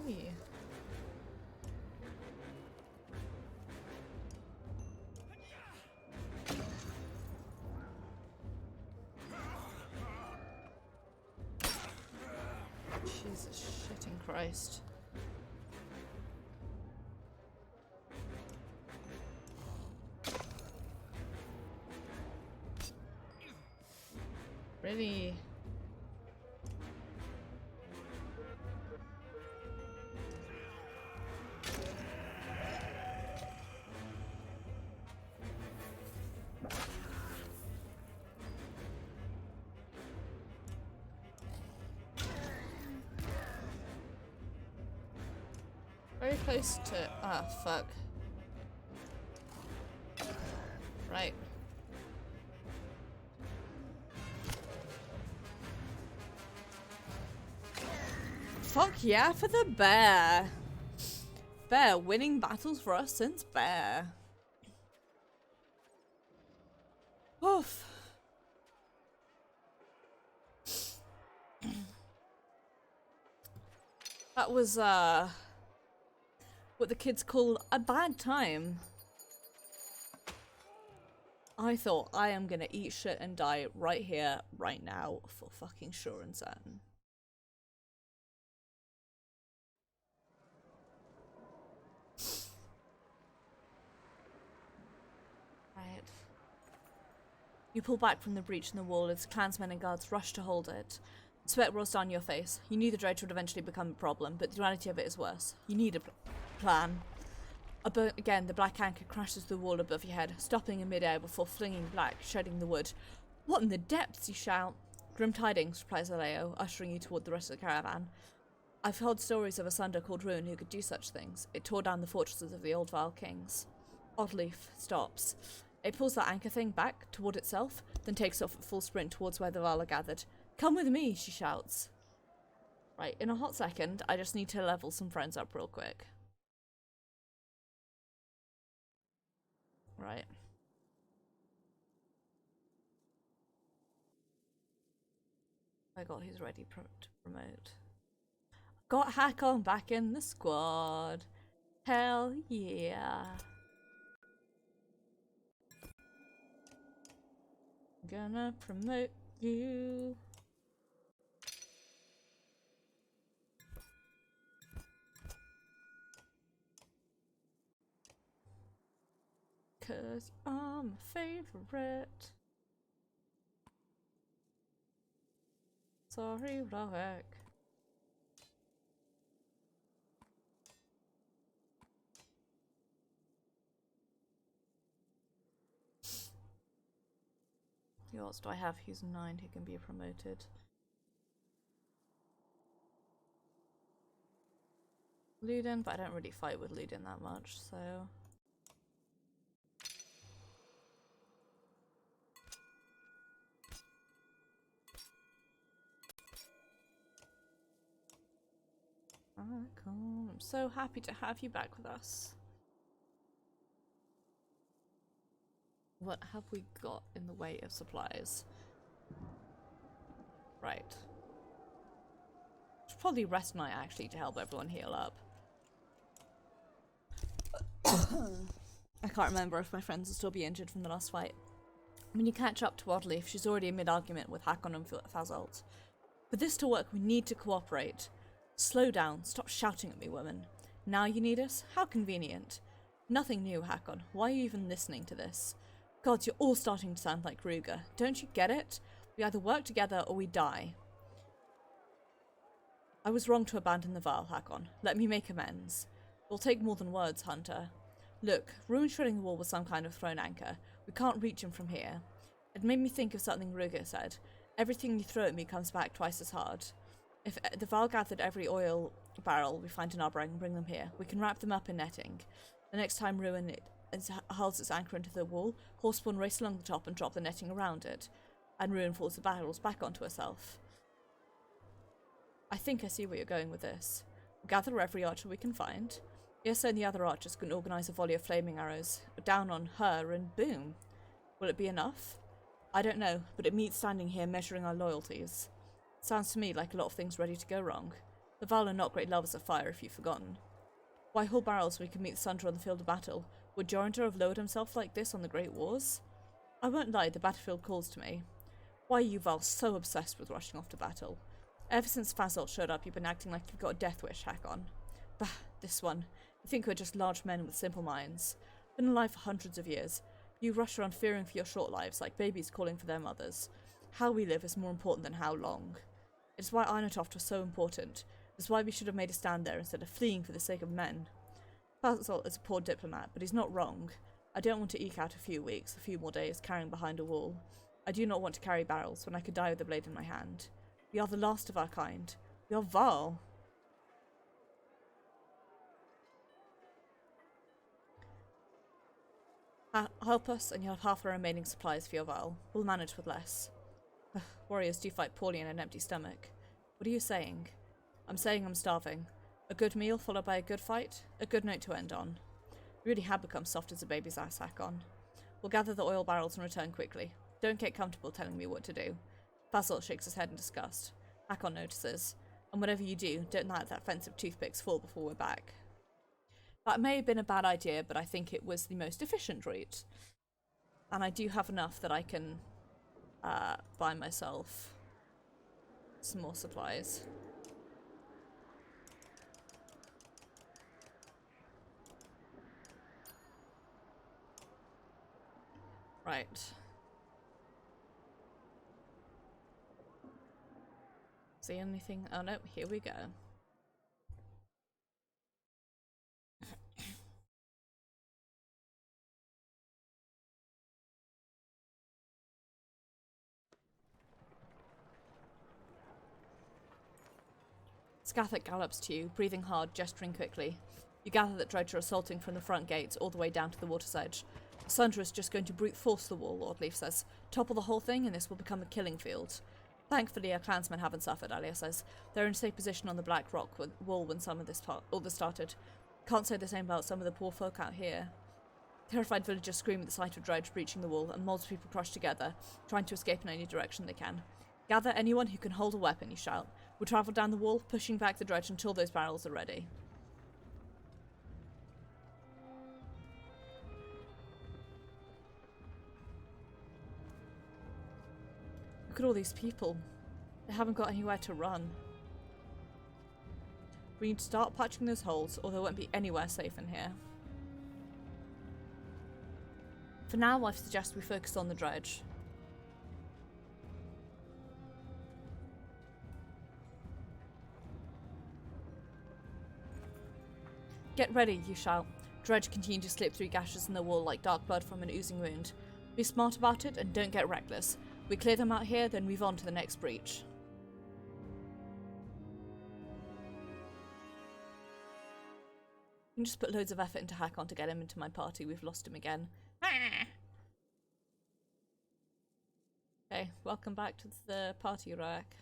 Ooh. Jesus shitting Christ. Really? Very close to... Ah, fuck. Right. Fuck yeah for the bear. Bear winning battles for us since bear. Oof. That was, what the kids call a bad time. I thought I am gonna eat shit and die right here, right now, for fucking sure and certain. Right. You pull back from the breach in the wall as clansmen and guards rush to hold it. Sweat rolls down your face. You knew the dredge would eventually become a problem, but the reality of it is worse. You need a plan. Again, the black anchor crashes the wall above your head, stopping in midair before flinging back, shredding the wood. What in the depths, you shout. Grim tidings, replies Aleo, ushering you toward the rest of the caravan. I've heard stories of a Sunder called Ruin who could do such things. It tore down the fortresses of the old Vile Kings. Oddleaf stops. It pulls that anchor thing back toward itself, then takes off at full sprint towards where the Val are gathered. Come with me, she shouts. Right, in a hot second, I just need to level some friends up real quick. Right. I got who's ready to promote. Got Hakon back in the squad. Hell yeah. Gonna promote you. Cause I'm a favorite. Sorry, Roek. Who else do I have who's 9 who can be promoted? Luden, but I don't really fight with Luden that much, so... I'm so happy to have you back with us. What have we got in the way of supplies? Right. Should probably rest night actually to help everyone heal up. I can't remember if my friends will still be injured from the last fight. When you catch up to Oddleaf, she's already in mid-argument with Hakon and Fazalt. For this to work, we need to cooperate. Slow down, stop shouting at me, woman. Now you need us? How convenient. Nothing new, Hakon. Why are you even listening to this? Gods, you're all starting to sound like Ruger. Don't you get it? We either work together or we die. I was wrong to abandon the Val, Hakon. Let me make amends. It'll take more than words, Hunter. Look, Ruin shredding the wall was some kind of thrown anchor. We can't reach him from here. It made me think of something Ruger said. Everything you throw at me comes back twice as hard. If the Val gathered every oil barrel we find in our brig and bring them here, we can wrap them up in netting. The next time Ruin hurls its anchor into the wall, Horsepawn race along the top and drop the netting around it, and Ruin falls the barrels back onto herself. I think I see where you're going with this. Gather every archer we can find. Yes, and the other archers can organise a volley of flaming arrows down on her, and boom. Will it be enough? I don't know, but it means standing here measuring our loyalties. Sounds to me like a lot of things ready to go wrong. The Val are not great lovers of fire, if you've forgotten. Why haul barrels so we can meet the Sundra on the field of battle? Would Jorinter have lowered himself like this on the Great Wars? I won't lie, the battlefield calls to me. Why are you Val so obsessed with rushing off to battle? Ever since Fazalt showed up, you've been acting like you've got a death wish, Hakon. Bah, this one. You think we're just large men with simple minds. Been alive for hundreds of years. You rush around fearing for your short lives, like babies calling for their mothers. How we live is more important than how long. It's why Einatoft was so important. It's why we should have made a stand there instead of fleeing for the sake of men. Fazalt is a poor diplomat, but he's not wrong. I don't want to eke out a few weeks, a few more days, carrying behind a wall. I do not want to carry barrels when I could die with a blade in my hand. We are the last of our kind. We are Val. Help us, and you'll have half the remaining supplies for your Val. We'll manage with less. Warriors do fight poorly on an empty stomach. What are you saying? I'm saying I'm starving. A good meal followed by a good fight? A good note to end on. We really have become soft as a baby's ass, Hakon. We'll gather the oil barrels and return quickly. Don't get comfortable telling me what to do. Basil shakes his head in disgust. Hakon notices. And whatever you do, don't let that fence of toothpicks fall before we're back. That may have been a bad idea, but I think it was the most efficient route. And I do have enough that I can buy myself some more supplies. Right. See anything? Oh no, here we go. Scathach gallops to you, breathing hard, gesturing quickly. You gather that Dredge are assaulting from the front gates all the way down to the water's edge. Sundra is just going to brute force the wall, Lordleaf says. Topple the whole thing and this will become a killing field. Thankfully, our clansmen haven't suffered, Alia says. They're in safe position on the Black Rock wall when some of all this started. Can't say the same about some of the poor folk out here. Terrified villagers scream at the sight of Dredge breaching the wall, and mods of people crush together, trying to escape in any direction they can. Gather anyone who can hold a weapon, you shout. We'll travel down the wall, pushing back the Dredge until those barrels are ready. Look at all these people. They haven't got anywhere to run. We need to start patching those holes, or there won't be anywhere safe in here. For now, I suggest we focus on the Dredge. Get ready, you shout. Dredge continue to slip through gashes in the wall like dark blood from an oozing wound. Be smart about it and don't get reckless. We clear them out here, then move on to the next breach. You can just put loads of effort into Hakon to get him into my party. We've lost him again. Okay, welcome back to the party rack.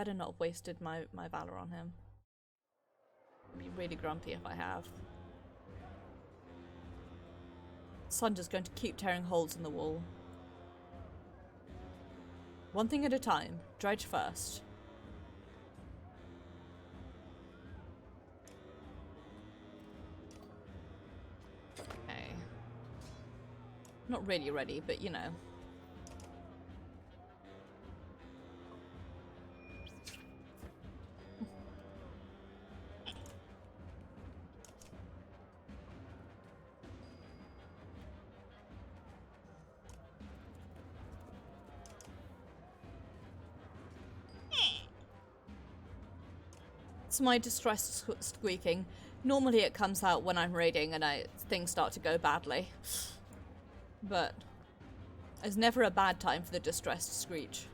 Better not have wasted my valor on him. I'd be really grumpy if I have. Sun just going to keep tearing holes in the wall. One thing at a time. Dredge first. Okay. Not really ready, but you know. It's my distressed squeaking. Normally it comes out when I'm raiding and things start to go badly. But it's never a bad time for the distressed screech.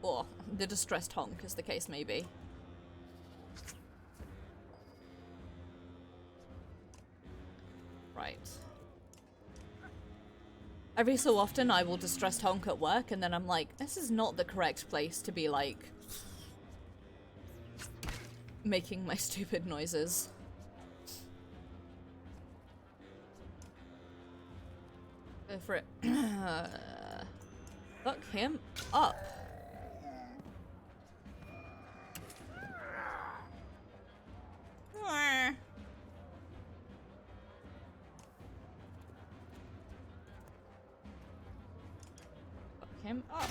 Or the distressed honk, as the case may be. Right. Every so often I will distressed honk at work and then I'm like, this is not the correct place to be like making my stupid noises. Go for it. Fuck him up. Him up.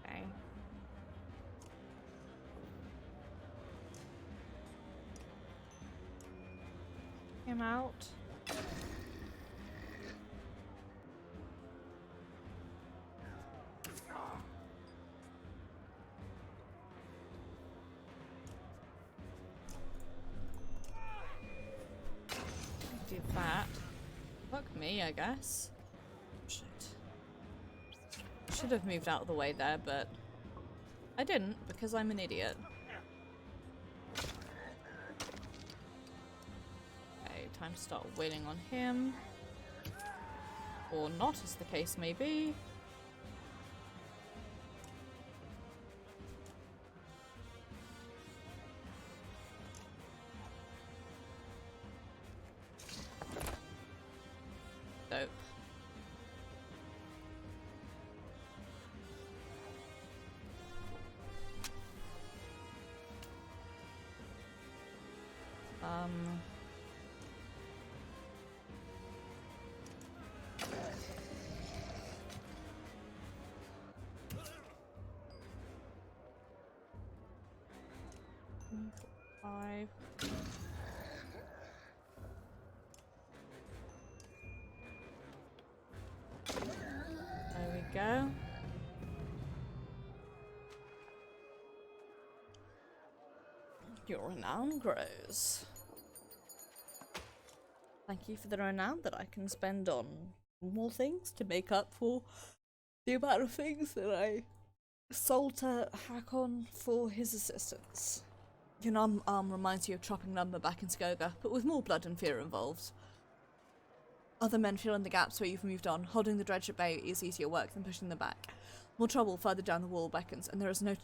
Okay. Him out. Do that. Fuck me, I guess. Shit. Should have moved out of the way there, but I didn't because I'm an idiot. Okay, time to start wailing on him. Or not, as the case may be. Dope. Five. There we go. Your renown grows. Thank you for the renown that I can spend on more things to make up for the amount of things that I sold to Hakon for his assistance. Your numb arm reminds you of chopping lumber back in Saga, but with more blood and fear involved. Other men fill in the gaps where you've moved on. Holding the dredge at bay is easier work than pushing them back. More trouble further down the wall beckons, and there is no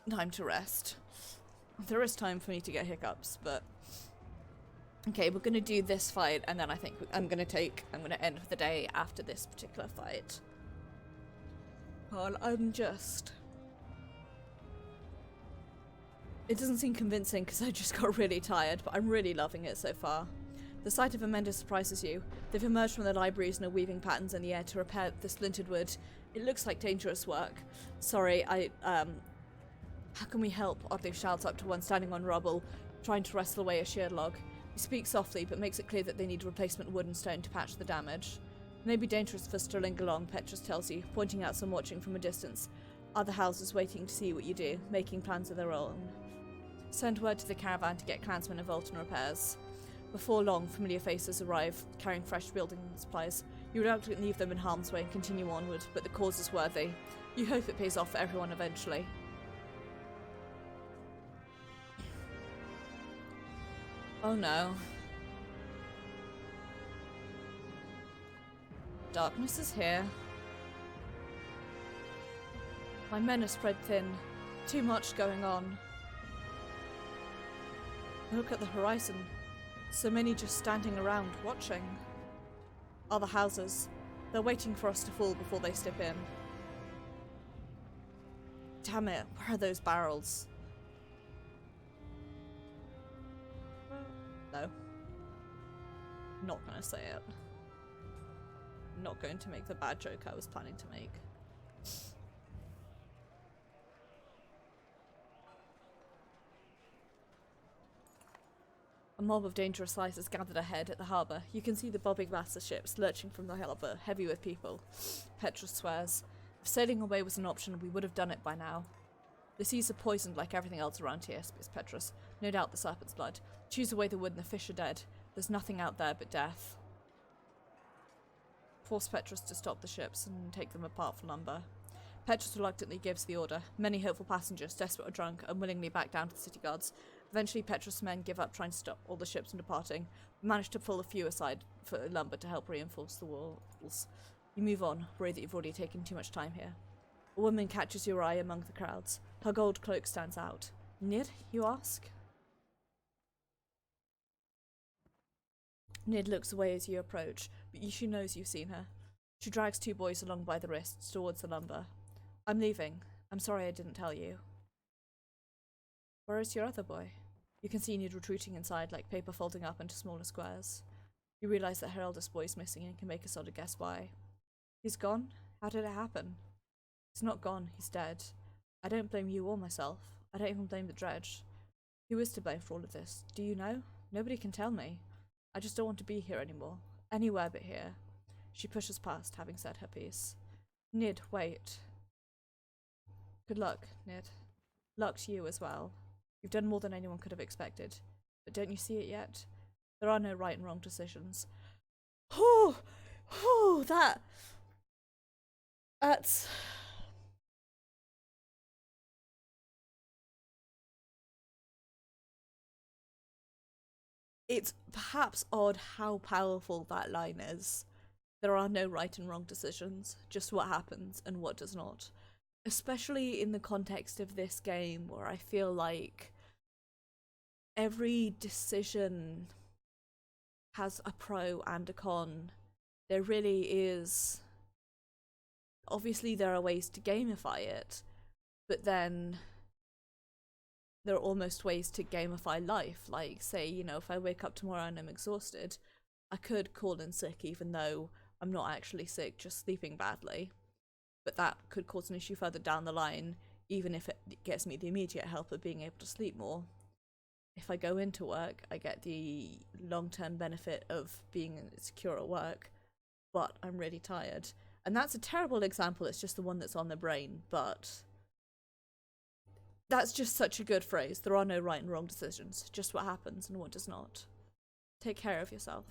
time to rest. There is time for me to get hiccups, but... Okay, we're gonna do this fight, and then I think I'm gonna end the day after this particular fight. Well, I'm just... It doesn't seem convincing because I just got really tired, but I'm really loving it so far. The sight of Amanda surprises you. They've emerged from their libraries and are weaving patterns in the air to repair the splintered wood. It looks like dangerous work. Sorry, how can we help? Oddly shouts up to one standing on rubble, trying to wrestle away a sheared log. He speaks softly, but makes it clear that they need replacement wood and stone to patch the damage. It may be dangerous for us to linger long, Petrus tells you, pointing out some watching from a distance. Other houses waiting to see what you do, making plans of their own. Send word to the caravan to get clansmen involved in repairs. Before long, familiar faces arrive, carrying fresh building supplies. You reluctantly leave them in harm's way and continue onward, but the cause is worthy. You hope it pays off for everyone eventually. Oh no. Darkness is here. My men are spread thin. Too much going on. Look at the horizon. So many just standing around, watching. Other houses. They're waiting for us to fall before they step in. Damn it, where are those barrels? No. Not gonna say it. Not going to make the bad joke I was planning to make. A mob of dangerous slicers gathered ahead at the harbour. You can see the bobbing mass of ships lurching from the harbour, heavy with people. Petrus swears. If sailing away was an option, we would have done it by now. The seas are poisoned like everything else around here, speaks Petrus. No doubt the serpent's blood. Choose away the wood and the fish are dead. There's nothing out there but death. Force Petrus to stop the ships and take them apart for lumber. Petrus reluctantly gives the order. Many hopeful passengers, desperate or drunk, unwillingly back down to the city guards. Eventually, Petrus' men give up trying to stop all the ships from departing, but manage to pull a few aside for lumber to help reinforce the walls. You move on, worried that you've already taken too much time here. A woman catches your eye among the crowds. Her gold cloak stands out. Nid, you ask? Nid looks away as you approach, but she knows you've seen her. She drags two boys along by the wrists towards the lumber. I'm leaving. I'm sorry I didn't tell you. Where is your other boy? You can see Nid retreating inside like paper folding up into smaller squares. You realise that her eldest boy is missing and can make a sort of guess why. He's gone? How did it happen? He's not gone, he's dead. I don't blame you or myself. I don't even blame the dredge. Who is to blame for all of this? Do you know? Nobody can tell me. I just don't want to be here anymore. Anywhere but here. She pushes past, having said her piece. Nid, wait. Good luck, Nid. Luck to you as well. You've done more than anyone could have expected. But don't you see it yet? There are no right and wrong decisions. That's... It's perhaps odd how powerful that line is. There are no right and wrong decisions, just what happens and what does not. Especially in the context of this game, where I feel like every decision has a pro and a con. There really is. Obviously there are ways to gamify it, but then there are almost ways to gamify life. Like, say, you know, if I wake up tomorrow and I'm exhausted, I could call in sick even though I'm not actually sick, just sleeping badly. But that could cause an issue further down the line, even if it gets me the immediate help of being able to sleep more. If I go into work, I get the long-term benefit of being secure at work, but I'm really tired. And that's a terrible example, it's just the one that's on the brain, but that's just such a good phrase. There are no right and wrong decisions, just what happens and what does not. Take care of yourself.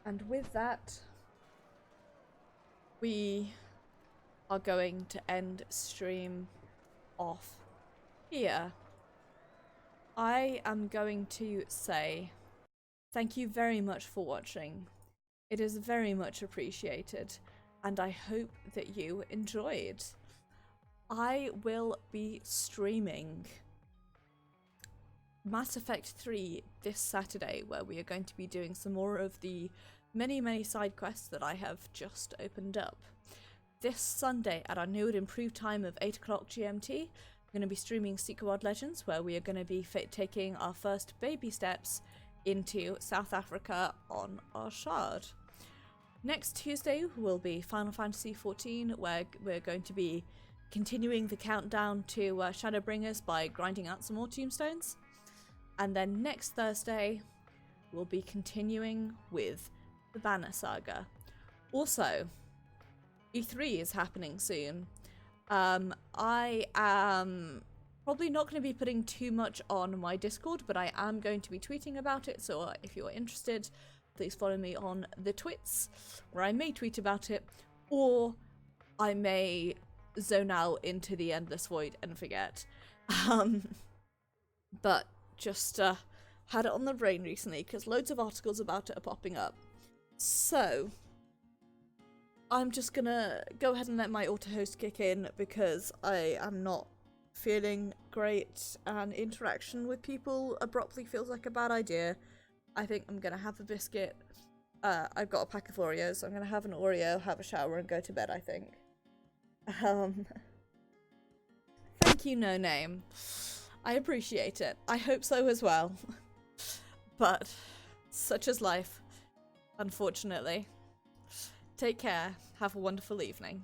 And with that, we are going to end stream off here. I am going to say thank you very much for watching. It is very much appreciated, and I hope that you enjoyed. I will be streaming Mass Effect 3 this Saturday, where we are going to be doing some more of the many side quests that I have just opened up. This Sunday at our new and improved time of 8 o'clock GMT, I'm going to be streaming Secret World Legends, where we are going to be taking our first baby steps into South Africa on our shard. Next Tuesday will be Final Fantasy XIV, where we're going to be continuing the countdown to Shadowbringers by grinding out some more tombstones. And then next Thursday, we'll be continuing with the Banner Saga. Also, E3 is happening soon. I am Probably not going to be putting too much on my Discord, but I am going to be tweeting about it, so if you're interested, please follow me on the twits, where I may tweet about it, or I may zone out into the endless void and forget. But just had it on the brain recently, because loads of articles about it are popping up. So I'm just gonna go ahead and let my auto-host kick in, because I am not feeling great, and interaction with people abruptly feels like a bad idea. I think I'm gonna have a biscuit. I've got a pack of Oreos, so I'm gonna have an Oreo, have a shower, and go to bed, I think. Thank you, No Name. I appreciate it. I hope so as well. But such is life, unfortunately. Take care. Have a wonderful evening.